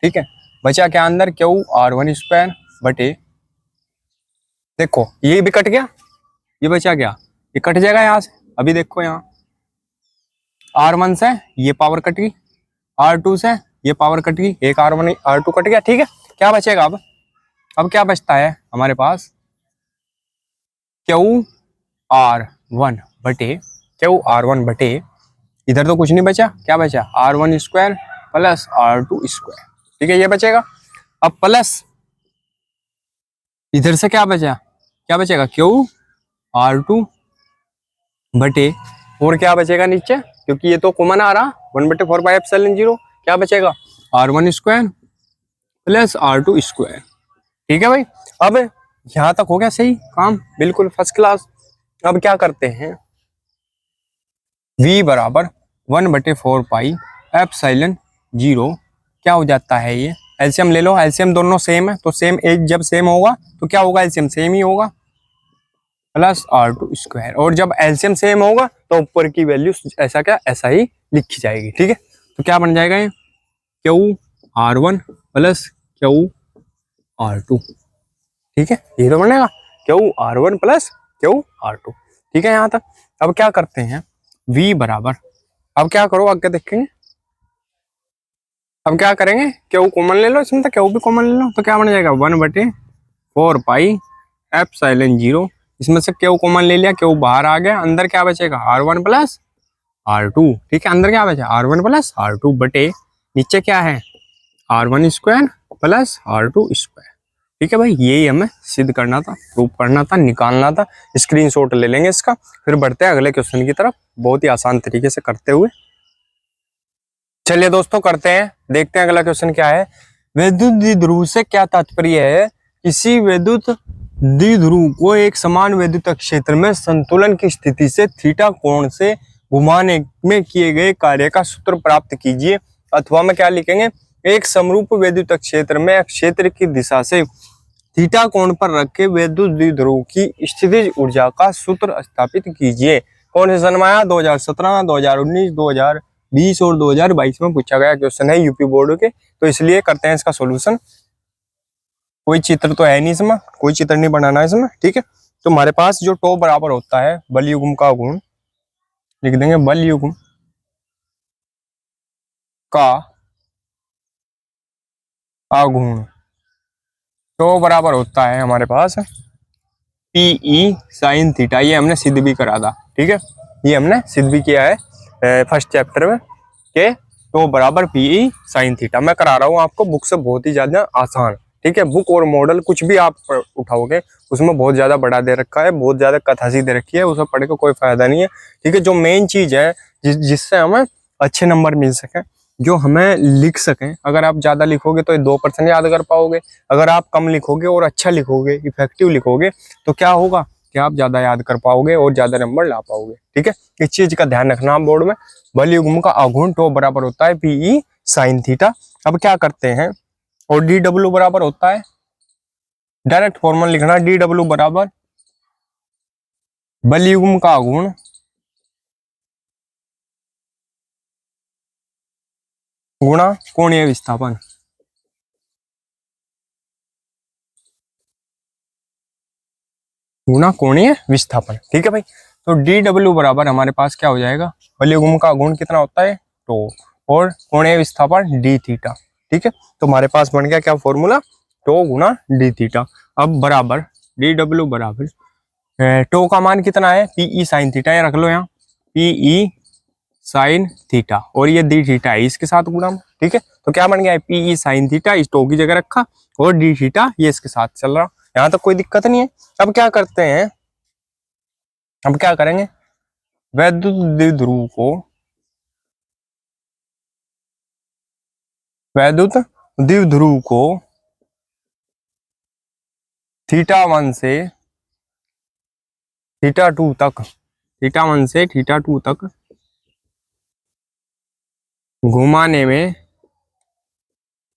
ठीक है, बचा क्या अंदर QR1 स्क्वायर बटे, देखो ये भी कट गया, ये बचा क्या, ये कट जाएगा यहाँ से। अभी देखो यहाँ R1 से ये पावर कट गई, R2 से ये पावर कट गई, एक R1 R2 कट गया। ठीक है, क्या बचेगा अब क्या बचता है हमारे पास QR1 बटे इधर तो कुछ नहीं बचा, क्या बचा R1 square plus R2 square. ठीक है, ये बचेगा। अब प्लस इधर से क्या बचेगा QR2 बटे, और क्या बचेगा नीचे, क्योंकि ये तो कॉमन आ रहा 1/4 पाई एप्सिलॉन 0, क्या बचेगा R1 square plus R2 square. ठीक है भाई, अब यहां तक हो गया सही काम, बिल्कुल फर्स्ट क्लास। अब क्या करते हैं, V बराबर 1/4 पाई एप्सिलॉन 0 क्या हो जाता है, ये एलसीएम ले लो, एलसीएम दोनों सेम है तो सेम एज जब सेम होगा तो क्या होगा, एलसीएम सेम ही होगा प्लस R2 स्क्वायर, और जब एलसीएम सेम होगा तो ऊपर की वैल्यू ऐसा ही लिखी जाएगी। ठीक है, तो क्या बन जाएगा ये QR1 प्लस QR2। ठीक है, ये तो बनेगा QR1 प्लस QR2। ठीक है यहाँ तक। अब क्या करते हैं V बराबर, अब क्या करो आगे देखेंगे, अब क्या करेंगे, क्यू कॉमन ले लो इसमें, तो क्यू भी कॉमन ले लो, तो क्या बन जाएगा 1/4 पाई एप्सिलॉन 0। इसमें से क्यू कॉमन ले लिया, क्यू बाहर आ गया, अंदर क्या बचेगा R1 प्लस R2। ठीक है, अंदर क्या बचा R1 प्लस R2 बटे नीचे क्या है R1 square plus R2 square. ठीक है भाई, यही हमें सिद्ध करना था, प्रूव करना था, निकालना था। स्क्रीनशॉट ले लेंगे इसका, फिर बढ़ते हैं अगले क्वेश्चन की तरफ बहुत ही आसान तरीके से करते हुए। चलिए दोस्तों करते हैं, देखते हैं अगला क्वेश्चन क्या है। विद्युत द्विध्रुव से क्या तात्पर्य है? किसी विद्युत द्विध्रुव को एक समान विद्युत क्षेत्र में संतुलन की स्थिति से थीटा कोण से घुमाने में किए गए कार्य का सूत्र प्राप्त कीजिए। अथवा में क्या लिखेंगे, एक समरूप विद्युत क्षेत्र में क्षेत्र की दिशा से थीटा कोण पर रखे विद्युत द्विध्रुव की स्थितिज ऊर्जा का सूत्र स्थापित कीजिए। कौन से सन में आया? 2017, 2019, 2020 और 2022 में पूछा गया क्वेश्चन है यूपी बोर्ड के, तो इसलिए करते हैं इसका सॉल्यूशन। कोई चित्र तो है नहीं इसमें, कोई चित्र नहीं बनाना है इसमें। ठीक है, तो हमारे पास जो टो बराबर होता है बल युग्म का गुण, लिख देंगे बल युग्म का आघूर्ण। टो बराबर होता है हमारे पास पीई साइन थीटा। ये हमने सिद्ध भी करा था। ठीक है, ये हमने सिद्ध भी किया है फर्स्ट चैप्टर में के टो बराबर पीई साइन थीटा। मैं करा रहा हूँ आपको बुक से बहुत ही ज्यादा आसान। ठीक है, बुक और मॉडल कुछ भी आप उठाओगे उसमें बहुत ज्यादा बड़ा दे रखा है, बहुत ज्यादा कथासी दे रखी है, उसे पढ़ के कोई फायदा नहीं है। ठीक है, जो मेन चीज है जिससे हमें अच्छे नंबर मिल सके, जो हमें लिख सकें। अगर आप ज्यादा लिखोगे तो 2% याद कर पाओगे, अगर आप कम लिखोगे और अच्छा लिखोगे, इफेक्टिव लिखोगे, तो क्या होगा कि आप ज्यादा याद कर पाओगे और ज्यादा नंबर ला पाओगे। ठीक है, इस चीज का ध्यान रखना आप बोर्ड में। बल युग्म का आघूर्ण टो बराबर होता है पीई साइन थीटा। अब क्या करते हैं, और डी डब्ल्यू बराबर होता है, डायरेक्ट फॉर्मूला लिखना, डी डब्ल्यू बराबर बल युग्म का आघूर्ण गुणा कोणीय विस्थापन। गुणा कोणीय विस्थापन। ठीक है भाई, तो डी डब्ल्यू बराबर हमारे पास क्या हो जाएगा, बल युग्म का आघूर्ण कितना होता है टो, और कोणीय विस्थापन डी थीटा। ठीक है, तो हमारे पास बन गया क्या फॉर्मूला, टो गुना डी थीटा। अब बराबर डी डब्ल्यू बराबर टो का मान कितना है पीई साइन थीटा, ये रख लो यहाँ पीई साइन थीटा, और ये डी थीटा है इसके साथ गुणा। ठीक है, तो क्या बन गया पीई साइन थीटा, इस टो की जगह रखा, और डी थीटा ये इसके साथ चल रहा। यहाँ तक कोई दिक्कत नहीं है। अब क्या करते हैं, अब क्या करेंगे, विद्युत द्विध्रुव को, विद्युत द्विध्रुव को θ1 से θ2 तक, θ1 से θ2 तक घुमाने में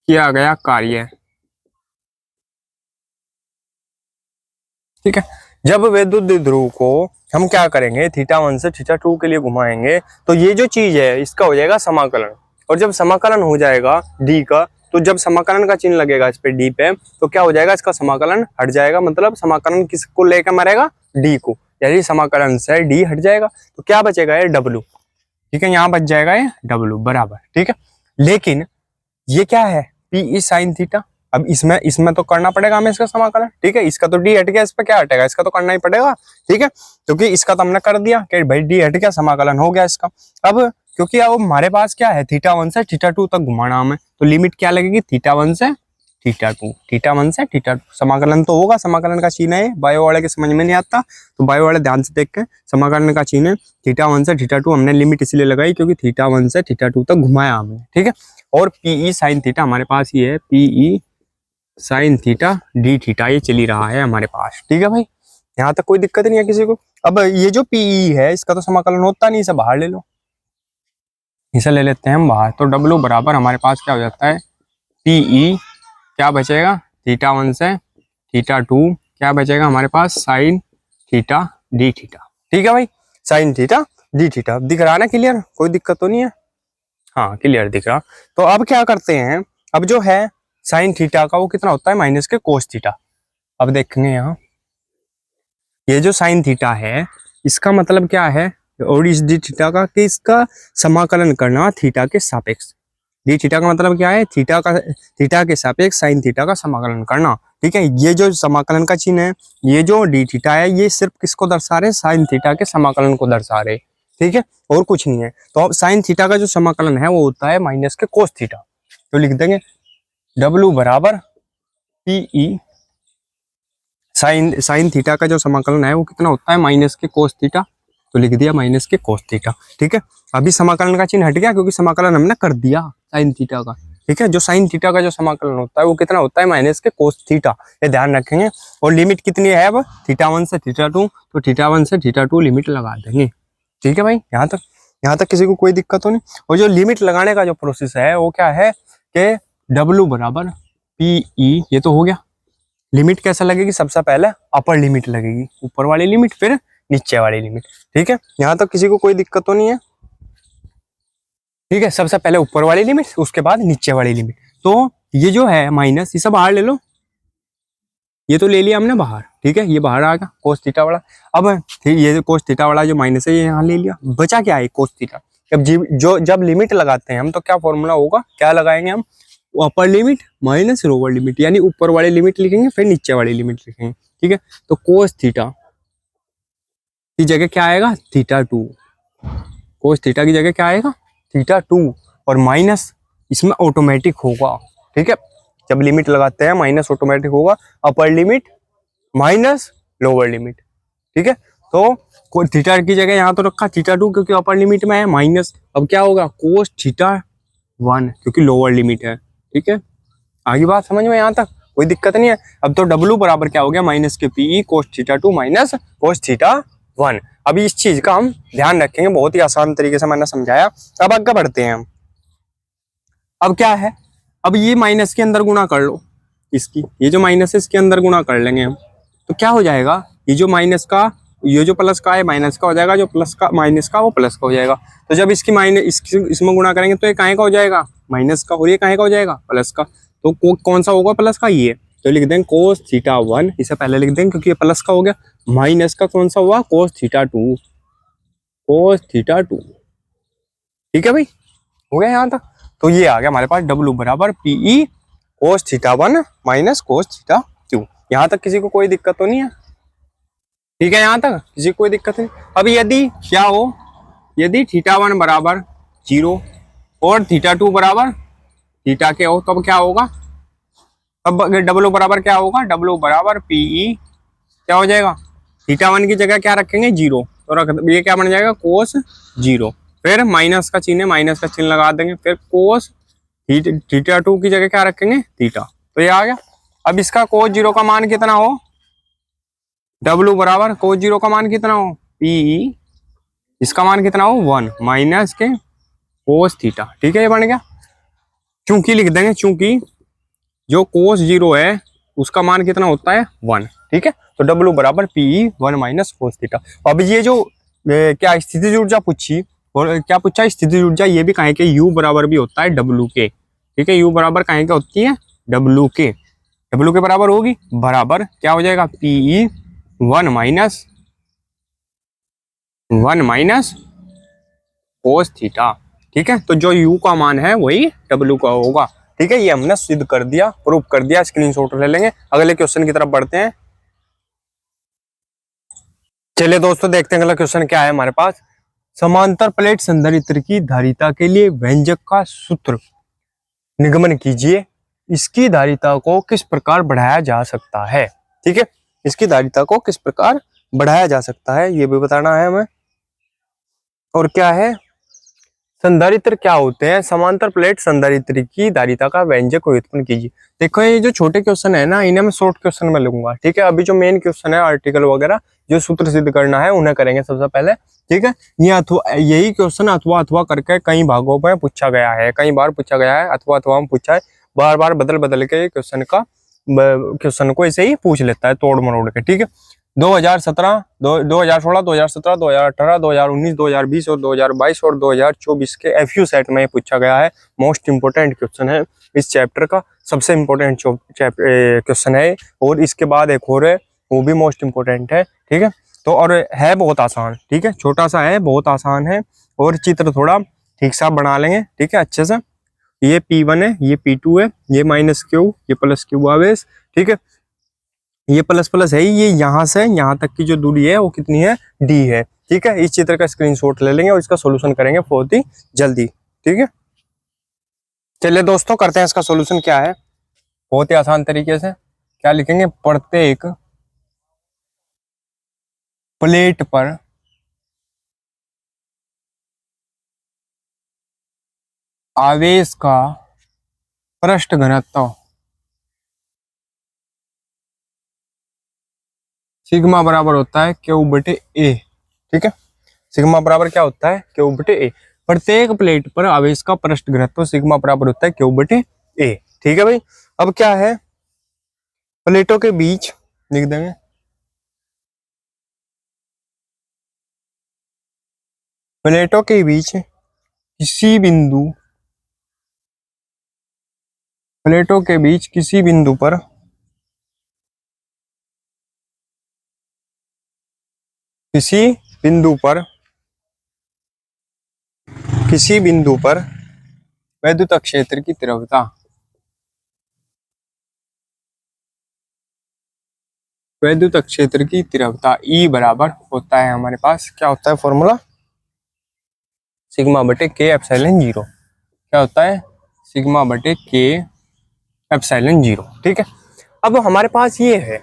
किया गया कार्य। ठीक है, जब विद्युत द्विध्रुव को हम क्या करेंगे θ1 से θ2 के लिए घुमाएंगे, तो ये जो चीज है इसका हो जाएगा समाकलन, और जब समाकलन हो जाएगा डी का, तो जब समाकलन का चिन्ह लगेगा इस पे डी पे, तो क्या हो जाएगा, इसका समाकलन हट जाएगा। मतलब समाकलन किसको लेकर मरेगा, डी को, यानी समाकलन से डी हट जाएगा, तो क्या बचेगा ये डब्ल्यू। ठीक है, यहाँ बच जाएगा ये डब्ल्यू बराबर। ठीक है, लेकिन ये क्या है पीई साइन थीटा। अब इसमें तो करना पड़ेगा हमें इसका समाकलन। ठीक है, इसका तो डी हट गया, इस पे क्या हटेगा, इसका तो करना ही पड़ेगा। ठीक है, क्योंकि इसका तो हमने कर दिया कि भाई डी हट गया, समाकलन हो गया इसका। अब क्योंकि अब हमारे पास क्या है θ1 से θ2 तक घुमाना हमें, तो लिमिट क्या लगेगी θ1 से θ2, θ1 से θ2। समाकलन तो होगा, समाकलन का चिन्ह है, बायो वाले के समझ में नहीं आता तो बायो वाले ध्यान से देख के, समाकलन का चिन्ह है θ1 से θ2। हमने लिमिट इसलिए लगाई क्योंकि θ1 से θ2 तक घुमाया हमने। ठीक है, और पीई साइन थीटा हमारे पास ये है pi sine theta D theta, ये चली रहा है हमारे पास। ठीक है भाई, यहाँ तक कोई दिक्कत नहीं है किसी को। अब ये जो पीई है इसका तो समाकलन होता नहीं, इसे बाहर ले लो, इसे ले लेते हैं हम बाहर। तो डब्ल्यू बराबर हमारे पास क्या हो जाता है पीई, क्या बचेगा θ1 से θ2, क्या बचेगा हमारे पास साइन थीटा डी थीटा। ठीक है भाई, साइन थीटा डी थीटा दिख रहा है ना, क्लियर, कोई दिक्कत तो नहीं है। हाँ क्लियर दिख रहा। तो अब क्या करते हैं, अब जो है साइन थीटा का वो कितना होता है माइनस के कोस थीटा। अब देखेंगे यहाँ ये जो साइन थीटा है इसका मतलब क्या है, और इस डी थीटा का कि इसका समाकलन करना थीटा के सापेक्ष। डी थीटा का मतलब क्या है, थीटा के सापेक्ष साइन थीटा का समाकलन करना। ठीक है, ये जो समाकलन का चिन्ह है, ये जो डी थीटा है, ये सिर्फ किसको दर्शा रहे, साइन थीटा के समाकलन को दर्शा रहे। ठीक है, और कुछ नहीं है। तो अब साइन थीटा का जो समाकलन है वो होता है माइनस के कोस थीटा। तो लिख देंगे W बराबर PE, साइन थीटा का जो समाकलन है वो कितना होता है, माइनस के कोस थीटा। तो लिख दिया माइनस के कोस थीटा। ठीक है, अभी समाकलन का चिन्ह हट गया क्योंकि समाकलन हमने कर दिया साइन थीटा का। ठीक है, जो साइन थीटा का जो समाकलन होता है वो कितना होता है, माइनस के कोस थीटा, ये ध्यान रखेंगे। और लिमिट कितनी है अब, θ1 से θ2, तो θ1 से θ2 लिमिट लगा देंगे। ठीक है भाई, यहाँ तक किसी को कोई दिक्कत हो नहीं। और जो लिमिट लगाने का जो प्रोसेस है वो क्या है कि W बराबर PE, ये तो हो गया। लिमिट कैसा लगेगी, सबसे पहले अपर लिमिट लगेगी, ऊपर वाली लिमिट, फिर नीचे वाली लिमिट। ठीक है, यहाँ तक किसी को कोई दिक्कत तो नहीं है। ठीक है, सबसे पहले ऊपर वाली लिमिट, उसके बाद नीचे वाली लिमिट। तो ये जो है माइनस, ये सब बाहर ले लो, ये तो ले लिया हमने बाहर। ठीक है, ये बाहर आ गया कोस थीटा वाला। अब ये कोस थीटा वाला जो माइनस है ये यहाँ ले लिया, बचा क्या है, कोस थीटा। जब लिमिट लगाते हैं हम तो क्या फॉर्मूला होगा, क्या लगाएंगे हम, upper limit minus lower limit, यानी ऊपर वाली लिमिट लिखेंगे फिर नीचे वाली लिमिट लिखेंगे। ठीक है, तो कोस थीटा की जगह क्या आएगा, θ2। कोस थीटा की जगह क्या आएगा, θ2, और माइनस इसमें ऑटोमेटिक होगा। ठीक है, जब लिमिट लगाते हैं माइनस ऑटोमेटिक होगा, upper limit minus lower limit. ठीक है, तो थीटा की जगह यहाँ तो रखा θ2 क्योंकि अपर लिमिट में है माइनस। अब क्या होगा, कोस θ1 क्योंकि लोअर लिमिट है। ठीक है, आगे बात समझ में, यहाँ तक कोई दिक्कत नहीं है। अब तो W बराबर क्या हो गया, माइनस के PE कोस θ2 माइनस कोस θ1। अभी इस चीज का हम ध्यान रखेंगे, बहुत ही आसान तरीके से मैंने समझाया। अब आगे बढ़ते हैं हम। अब क्या है, अब ये माइनस के अंदर गुणा कर लो इसकी, ये जो माइनस है इसके अंदर गुणा कर लेंगे हम। तो क्या हो जाएगा, ये जो माइनस का, ये जो प्लस का है माइनस का हो जाएगा, जो प्लस का माइनस का वो प्लस का हो जाएगा। तो जब इसकी माइनस इसमें गुणा करेंगे तो ये काहे का हो जाएगा, माइनस का, और ये काहे का हो जाएगा, प्लस का। तो कौन सा होगा प्लस का, ये। तो लिख देंगे कोस θ1, इसे पहले लिख देंगे क्योंकि ये प्लस का हो गया। माइनस का कौन सा हुआ, कोस θ2, कोस θ2। ठीक है भाई, हो गया यहाँ तक। तो ये आ गया हमारे पास W बराबर PE कोस θ1 माइनस कोस θ2। यहाँ तक किसी को कोई दिक्कत तो नहीं है। ठीक है, यहाँ तक किसी को कोई दिक्कत नहीं। अब यदि क्या हो, यदि θ1 बराबर 0 और θ2 बराबर थीटा के हो, तब क्या होगा, तब W बराबर क्या होगा, W बराबर PE क्या हो जाएगा, θ1 की जगह क्या रखेंगे, 0, तो रख, ये क्या बन जाएगा, कोस 0, फिर माइनस का चिन्ह है, माइनस का चिन्ह लगा देंगे, फिर कोस θ2 की जगह क्या रखेंगे, थीटा। तो ये आ गया। अब इसका कोस 0 का मान कितना हो, W बराबर कोस 0 का मान कितना हो, PE, इसका मान कितना हो, 1 माइनस के कोस थीटा। ठीक है, ये बन गया। चूंकि लिख देंगे, चूंकि जो कोस 0 है उसका मान कितना होता है, 1। ठीक है, तो W बराबर PE 1 माइनस कोस थीटा। अब ये जो क्या स्थितिज ऊर्जा पूछी, और क्या पूछा, स्थितिज ऊर्जा, ये भी कहें कि U बराबर भी होता है W के। ठीक है, U बराबर कहें क्या होती है, W के। W के बराबर होगी, बराबर क्या हो जाएगा, PE 1 माइनस कोस थीटा। ठीक है, तो जो U का मान है वही W का होगा। ठीक है, ये हमने सिद्ध कर दिया, प्रूफ कर दिया, स्क्रीनशॉट ले लेंगे। अगले क्वेश्चन की तरफ बढ़ते हैं। चलिए दोस्तों, देखते हैं अगला क्वेश्चन क्या है हमारे पास। समांतर प्लेट संधारित्र की धारिता के लिए व्यंजक का सूत्र निगमन कीजिए। इसकी धारिता को किस प्रकार बढ़ाया जा सकता है। ठीक है, इसकी धारिता को किस प्रकार बढ़ाया जा सकता है ये भी बताना है हमें। और क्या है, संधारित्र क्या होते हैं, समांतर प्लेट संधारित्र की धारिता का व्यंजक व्युत्पन्न कीजिए। देखो, ये जो छोटे क्वेश्चन है ना, इन्हें मैं शॉर्ट क्वेश्चन में लूंगा। ठीक है, अभी जो मेन क्वेश्चन है, आर्टिकल वगैरह जो सूत्र सिद्ध करना है उन्हें करेंगे सबसे पहले। ठीक है, ये यही क्वेश्चन अथवा करके कई भागों में पूछा गया है, कई बार पूछा गया है, अथवा में पूछा है, बार बार बदल के क्वेश्चन को ऐसे ही पूछ लेता है, तोड़ मरोड़ के। ठीक है, 2017, 2016, 2017, 2018, 2019, 2020 और 2022 और 2024 के FU सेट में पूछा गया है। मोस्ट इंपोर्टेंट क्वेश्चन है, इस चैप्टर का सबसे इम्पोर्टेंट क्वेश्चन है। और इसके बाद एक और है, वो भी मोस्ट इंपोर्टेंट है। ठीक है, तो और है बहुत आसान। ठीक है, छोटा सा है, बहुत आसान है, और चित्र थोड़ा ठीक सा बना लेंगे। ठीक है, अच्छे से। ये P1 है, ये P2 है, ये माइनस क्यू, ये प्लस क्यू आवेश, ठीक है। ये प्लस प्लस है, ये यहाँ से यहाँ तक की जो दूरी है वो कितनी है, D है, ठीक है। इस चित्र का स्क्रीनशॉट ले लेंगे और इसका सोल्यूशन करेंगे बहुत ही जल्दी, ठीक है। चलिए दोस्तों करते हैं इसका सोल्यूशन क्या है। बहुत ही आसान तरीके से क्या लिखेंगे, प्रत्येक प्लेट पर आवेश का पृष्ठ घनत्व सिग्मा बराबर होता है क्यू बटे ए, ठीक है। सिग्मा बराबर क्या होता है, क्यू बटे ए। प्रत्येक प्लेट पर आवेश का पृष्ठ घनत्व सिग्मा बराबर होता है क्यू बटे ए, ठीक है भाई। अब क्या है, प्लेटों के बीच लिख देंगे, प्लेटों के बीच किसी बिंदु, प्लेटों के बीच किसी बिंदु पर किसी बिंदु पर किसी बिंदु पर वैद्युत क्षेत्र की तीव्रता, वैद्युत क्षेत्र की तीव्रता E बराबर होता है, हमारे पास क्या होता है फॉर्मूला, सिग्मा बटे के एप्सिलॉन जीरो। क्या होता है, सिग्मा बटे के एप्सिलॉन जीरो, ठीक है। अब हमारे पास ये है,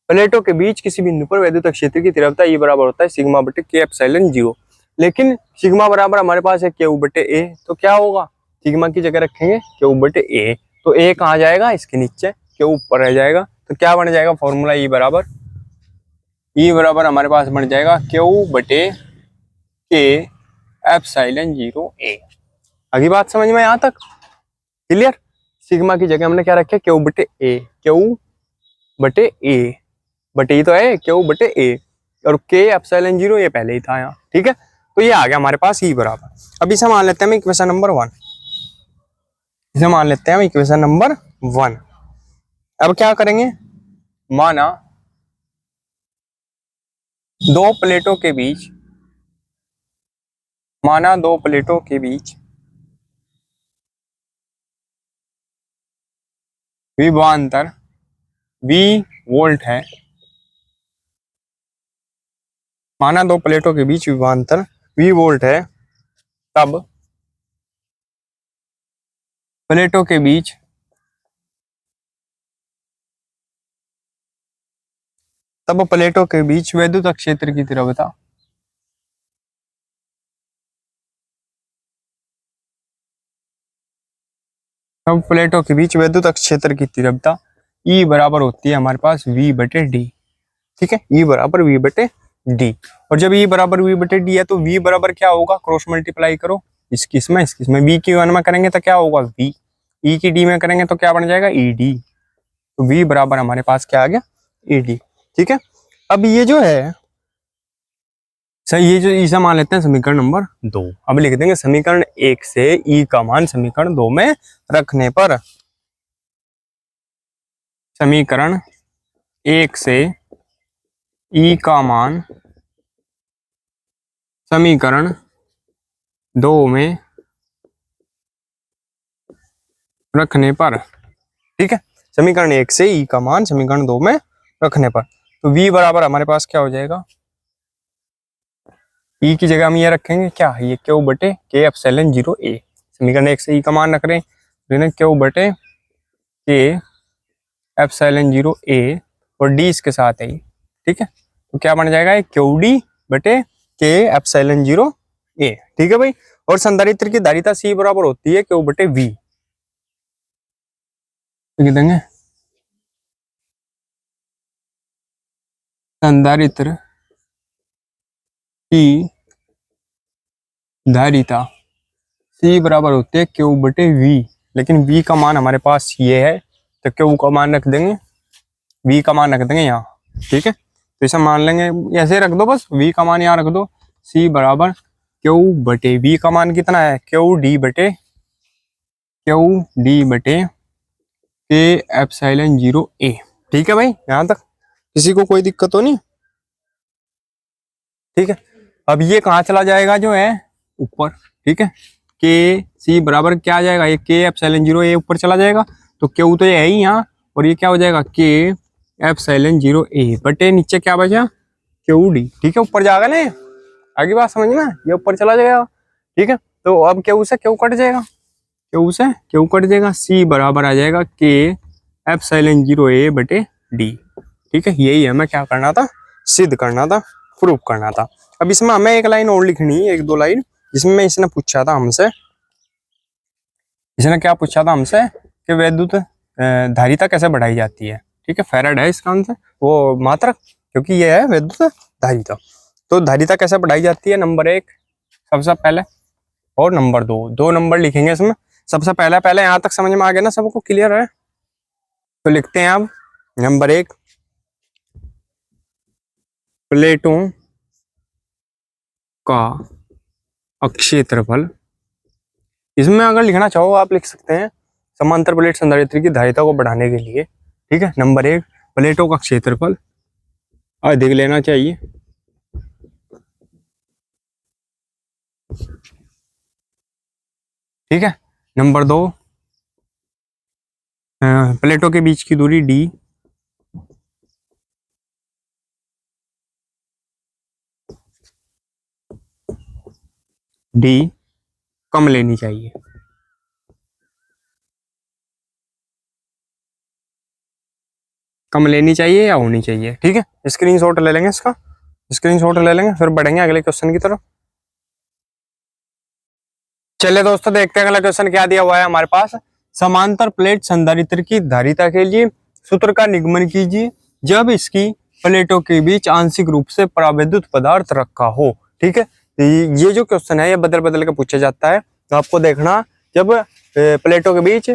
प्लेटों के बीच किसी बिंदु पर वैद्युत क्षेत्र की तीव्रता E बराबर होता है सिग्मा बटे के एप्सिलॉन जीरो। लेकिन सिग्मा बराबर हमारे पास है क्यू बटे ए, तो क्या होगा, सिग्मा की जगह रखेंगे क्यू बटे ए, तो ए कहाँ जाएगा, इसके नीचे, क्यू ऊपर रह जाएगा। तो क्या बन जाएगा फॉर्मूला, ई बराबर हमारे पास बन जाएगा क्यू बटे के एप्सिलॉन जीरो ए। अगली बात समझ में यहाँ तक क्लियर। सिग्मा की जगह हमने क्या रखा, क्यू बटे ए, क्यू बटे ए, बटे तो है क्यू बटे ए, और के एप्सिलॉन जीरो ये पहले ही था यहाँ, ठीक है। तो ये आ गया हमारे पास ई बराबर। अब इसे मान लेते हैं इक्वेशन नंबर 1, इसे मान लेते हैं इक्वेशन नंबर 1। अब क्या करेंगे, माना दो प्लेटों के बीच, माना दो प्लेटों के बीच विभवांतर V वोल्ट है, माना दो प्लेटों के बीच विभवांतर V वोल्ट है, तब प्लेटों के बीच वैद्युत क्षेत्र की तीव्रता, तब प्लेटों के बीच वैद्युत क्षेत्र की तीव्रता E बराबर होती है हमारे पास V बटे डी, ठीक है। E बराबर V बटे डी, और जब E बराबर V बटे डी है तो V बराबर क्या होगा, क्रॉस मल्टीप्लाई करो, इसकी इसमें V की 1 में करेंगे तो क्या होगा V, E की D में करेंगे तो क्या बन जाएगा ED, तो V बराबर हमारे पास क्या आ गया ED, ठीक है। अब ये जो है सही, ये जो इसे मान लेते हैं समीकरण नंबर 2। अब लिख देंगे समीकरण 1 से E का मान समीकरण 2 में रखने पर, समीकरण 1 से E का मान समीकरण 2 में रखने पर, ठीक है। समीकरण 1 से E का मान समीकरण 2 में रखने पर, तो V बराबर हमारे पास क्या हो जाएगा, E की जगह हम ये रखेंगे क्या, ये क्यू बटे के एप्सिलॉन जीरो ए। समीकरण 1 से E का मान रख रहे हैं, क्यू बटे के एप्सिलॉन जीरो ए, और D इसके साथ है, ठीक है। तो क्या बन जाएगा, क्यू डी बटे के एप्सिलॉन जीरो ए, ठीक है भाई। और संधारित्र की धारिता C बराबर होती है क्यू बटे V, लिख देंगे संधारित्र की धारिता C बराबर होती है क्यू बटे V, लेकिन V का मान हमारे पास ये है, तो क्यू का मान रख देंगे, V का मान रख देंगे यहाँ, ठीक है। तो इसे मान लेंगे, ऐसे रख दो बस, V का मान यहाँ रख दो, C बराबर क्यू बटे V का मान कितना है, क्यू डी बटे के एप्सिलॉन जीरो ए, ठीक है भाई। यहाँ तक किसी को कोई दिक्कत हो नहीं, ठीक है। अब ये कहाँ चला जाएगा, जो है ऊपर, ठीक है। के सी बराबर क्या आ जाएगा, ये के एप्सिलॉन 0 ए ऊपर चला जाएगा, तो क्यू तो ये है ही यहाँ, और ये क्या हो जाएगा के एप्सिलॉन 0 ए बटे नीचे क्या बचा क्यू डी। ठीक है, ऊपर जाएगा ना, आगे बात समझ में, ये ऊपर चला जाएगा। ठीक है, तो अब क्यू से क्यू कट जाएगा, क्यू से क्यू कट जाएगा, सी बराबर आ जाएगा के एप्सिलॉन 0 ए बटे डी। ठीक है, यही हमें क्या करना था, सिद्ध करना था, प्रूफ करना था। अब इसमें हमें एक लाइन और लिखनी है, एक दो लाइन, जिसमें इसने पूछा था हमसे, इसने क्या पूछा था हमसे कि विद्युत धारिता कैसे बढ़ाई जाती है। ठीक है, फैराड है इसका आंसर, वो मात्रक, क्योंकि ये है विद्युत धारिता। तो धारिता कैसे बढ़ाई जाती है, नंबर 1 सबसे पहले, और नंबर 2, 2 नंबर लिखेंगे इसमें। सबसे पहले यहाँ तक समझ में आ गया ना, सबको क्लियर है? तो लिखते हैं अब नंबर 1, प्लेटों का अक्षेत्रफल। इसमें अगर लिखना चाहो आप लिख सकते हैं समांतर प्लेट संधारित्र की धारिता को बढ़ाने के लिए। ठीक है, नंबर 1 प्लेटों का क्षेत्रफल अधिक लेना चाहिए। ठीक है, नंबर 2 प्लेटों के बीच की दूरी डी, डी कम लेनी चाहिए। कम लेनी चाहिए या होनी चाहिए। ठीक है, स्क्रीनशॉट ले लेंगे, इसका स्क्रीनशॉट ले लेंगे, फिर बढ़ेंगे अगले क्वेश्चन की तरफ। चलिए दोस्तों, देखते हैं अगला क्वेश्चन क्या दिया हुआ है हमारे पास। समांतर प्लेट संधारित्र की धारिता के लिए सूत्र का निगमन कीजिए जब इसकी प्लेटों के बीच आंशिक रूप से परावैद्युत पदार्थ रखा हो। ठीक है, ये जो क्वेश्चन है ये बदल बदल के पूछा जाता है, तो आपको देखना जब प्लेटों के बीच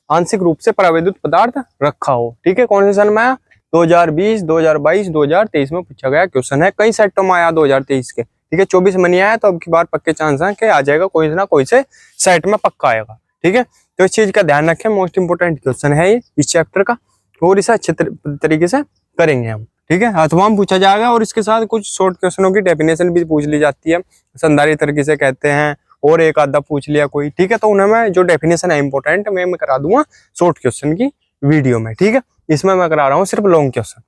आंशिक रूप से परावैद्युत पदार्थ रखा हो। ठीक है, कौन से सन में आया, 2020, 2022, 2023 में पूछा गया क्वेश्चन है, कई सेटों में आया 2023 के। ठीक है, 24 में नहीं आया, तो अब की बार पक्के चांस है कि आ जाएगा, कोई ना कोई से सेट में पक्का आएगा। ठीक है, तो इस चीज का ध्यान रखें, मोस्ट इंपोर्टेंट क्वेश्चन है ये इस चैप्टर का, और इसे अच्छे तरीके से करेंगे हम। ठीक है, अथवा हम पूछा जाएगा, और इसके साथ कुछ शॉर्ट क्वेश्चनों की डेफिनेशन भी पूछ ली जाती है, संधारित्र किसे कहते हैं, और एक आधा पूछ लिया कोई। ठीक है, तो उन्हें मैं जो डेफिनेशन है इंपॉर्टेंट मैं करा दूंगा शॉर्ट क्वेश्चन की वीडियो में। ठीक है, इसमें मैं करा रहा हूँ सिर्फ लॉन्ग क्वेश्चन।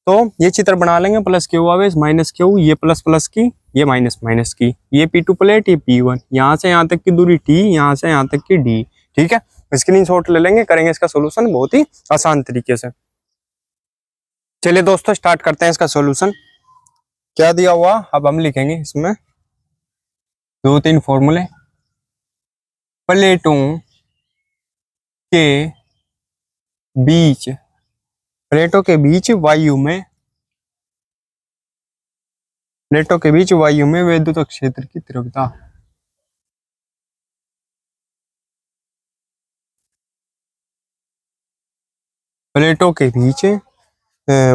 तो ये चित्र बना लेंगे, प्लस क्यू आवे, माइनस क्यू, ये प्लस प्लस की, ये माइनस माइनस की, ये P2 प्लेट, ये P1, यहाँ से यहाँ तक की दूरी T, यहाँ से यहाँ तक की D। ठीक है, स्क्रीनशॉट ले लेंगे, करेंगे इसका सोल्यूशन बहुत ही आसान तरीके से। चलिए दोस्तों, स्टार्ट करते हैं इसका सोल्यूशन। क्या दिया हुआ, अब हम लिखेंगे इसमें 2-3 फॉर्मूले। प्लेटों के बीच, प्लेटों के बीच वायु में, प्लेटों के बीच वायु में विद्युत क्षेत्र की तीव्रता। प्लेटों के बीच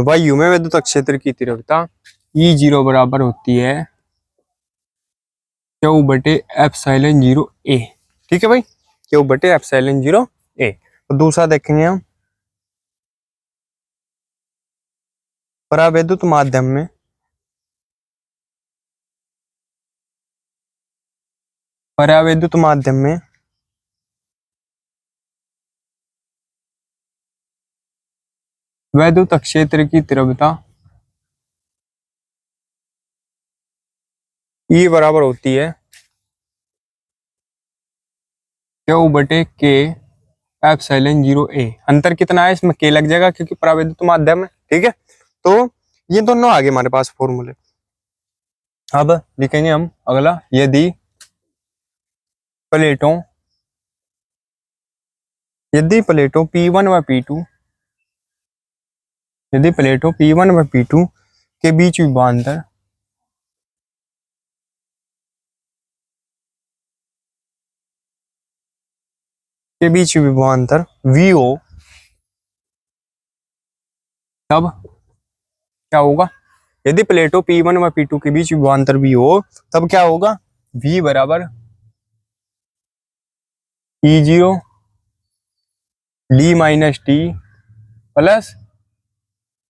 वायु में विद्युत क्षेत्र की तीव्रता E0 बराबर होती है क्यू बटे एप्सिलॉन 0 ए। ठीक है भाई, क्यू बटे एप्सिलॉन 0 ए। तो दूसरा देखेंगे हम, परावैद्युत माध्यम में परावैद्युत माध्यम में वैद्युत क्षेत्र की तीव्रता E बराबर होती है क्यू बटे के एप्सिलॉन 0 ए। अंतर कितना है इसमें, के लग जाएगा क्योंकि परावैद्युत माध्यम है। ठीक है, तो ये दोनों आगे हमारे पास फॉर्मूले। अब लिखेंगे हम अगला, यदि प्लेटों P1 व P2, यदि प्लेटों P1 व P2 के बीच विभवांतर VO, तब क्या होगा, यदि प्लेटों P1 व P2 के बीच विभवांतर VO, तब क्या होगा, V बराबर E0 D minus T plus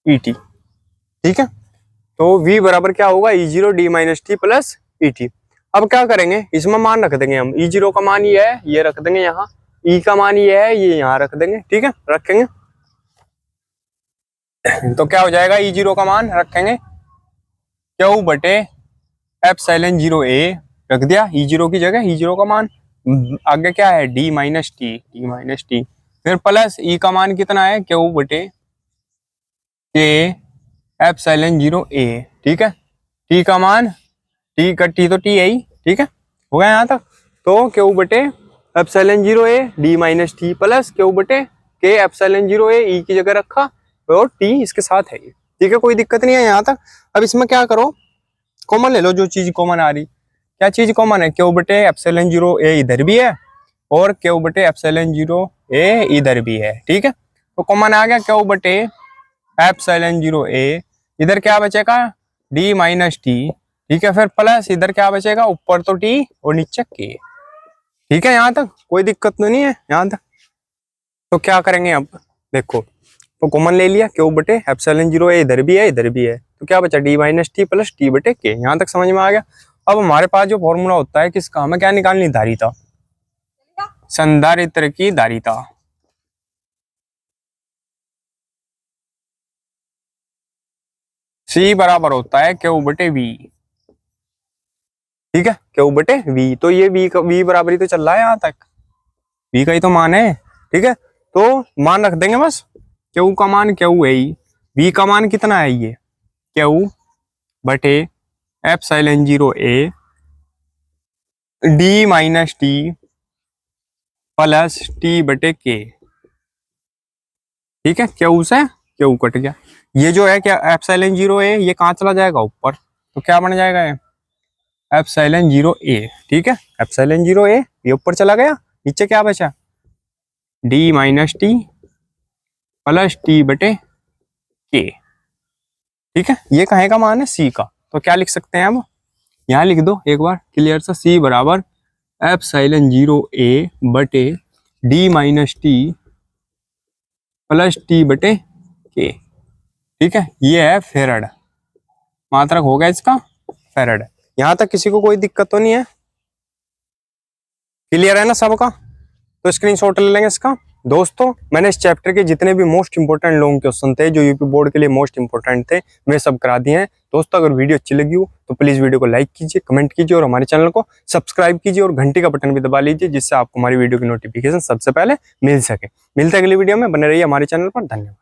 ET। ठीक है, तो V बराबर क्या होगा, E0 D minus T plus ET। अब क्या करेंगे, इसमें मान रख देंगे हम, E0 का मान ये है, ये रख देंगे यहाँ, E का मान ये है, ये यहाँ रख देंगे। ठीक है, रखेंगे तो क्या हो जाएगा, E0 का मान रखेंगे क्यू बटे एप्सिलॉन 0A रख दिया E0 की जगह, E0 का मान आगे क्या है D माइनस टी, फिर प्लस E का मान कितना है क्यू बटे के एप्सिलॉन 0A। ठीक है, T का मान T तो T है ही। ठीक है, हो गया यहाँ तक। तो क्यू बटे epsilon 0A D minus T plus Q बटे के एप्सिलॉन 0A E की जगह रखा और T इसके साथ है। ठीक है, कोई दिक्कत नहीं है यहाँ तक। अब इसमें क्या करो, कॉमन ले लो, जो चीज कॉमन आ रही। क्या चीज कॉमन है, क्यू बटे एप्सिलॉन 0A इधर भी है और क्यू बटे एप्सिलॉन 0A इधर भी है। ठीक है, तो कॉमन आ गया क्यू बटे एप्सिलॉन 0A, इधर क्या बचेगा D माइनस टी। ठीक है, फिर प्लस इधर क्या बचेगा, ऊपर तो T और नीचे K। ठीक है, यहाँ तक कोई दिक्कत तो नहीं है यहाँ तक। तो क्या करेंगे अब देखो, तो कॉमन ले लिया, क्यू बटे एप्सिलॉन 0A इधर भी है इधर भी है, तो क्या बचा D minus T plus T बटे K। यहाँ तक समझ में आ गया। अब हमारे पास जो फॉर्मूला होता है किसका, हमें क्या निकालनी, धारिता, संधारित्र की धारिता। C बराबर होता है क्यू बटे V। ठीक है, क्यू बटे V, तो ये V बराबर ही तो चल रहा है यहाँ तक, V का ही तो मान है। ठीक है, तो मान रख देंगे बस, क्यू का मान क्यू है ही, V का मान कितना है ये क्यू बटे epsilon 0A D minus T plus T बटे K। ठीक है, क्यू से क्यू कट गया, ये जो है क्या एप्सिलॉन 0A ये कहाँ चला जाएगा ऊपर, तो क्या बन जाएगा ये एप्सिलॉन 0A। ठीक है, एप्सिलॉन 0A ये ऊपर चला गया, नीचे क्या बचा D minus T plus T बटे K। ठीक है, ये कहे का मान है C का, तो क्या लिख सकते हैं अब, यहाँ लिख दो एक बार क्लियर सा, C बराबर एप्सिलॉन 0A बटे D minus T plus T बटे K। ठीक है, ये है फेरड, मात्रक हो गया इसका फेरड। यहाँ तक किसी को कोई दिक्कत तो नहीं है, क्लियर है ना सबका। तो स्क्रीनशॉट ले लेंगे इसका। दोस्तों मैंने इस चैप्टर के जितने भी मोस्ट इंपोर्टेंट लॉन्ग क्वेश्चन थे जो यूपी बोर्ड के लिए मोस्ट इंपोर्टेंट थे, वे सब करा दिए हैं। दोस्तों अगर वीडियो अच्छी लगी हो तो प्लीज वीडियो को लाइक कीजिए, कमेंट कीजिए और हमारे चैनल को सब्सक्राइब कीजिए और घंटी का बटन भी दबा लीजिए, जिससे आपको हमारी वीडियो की नोटिफिकेशन सबसे पहले मिल सके। मिलते हैं अगली वीडियो में, बने रहिए हमारे चैनल पर। धन्यवाद।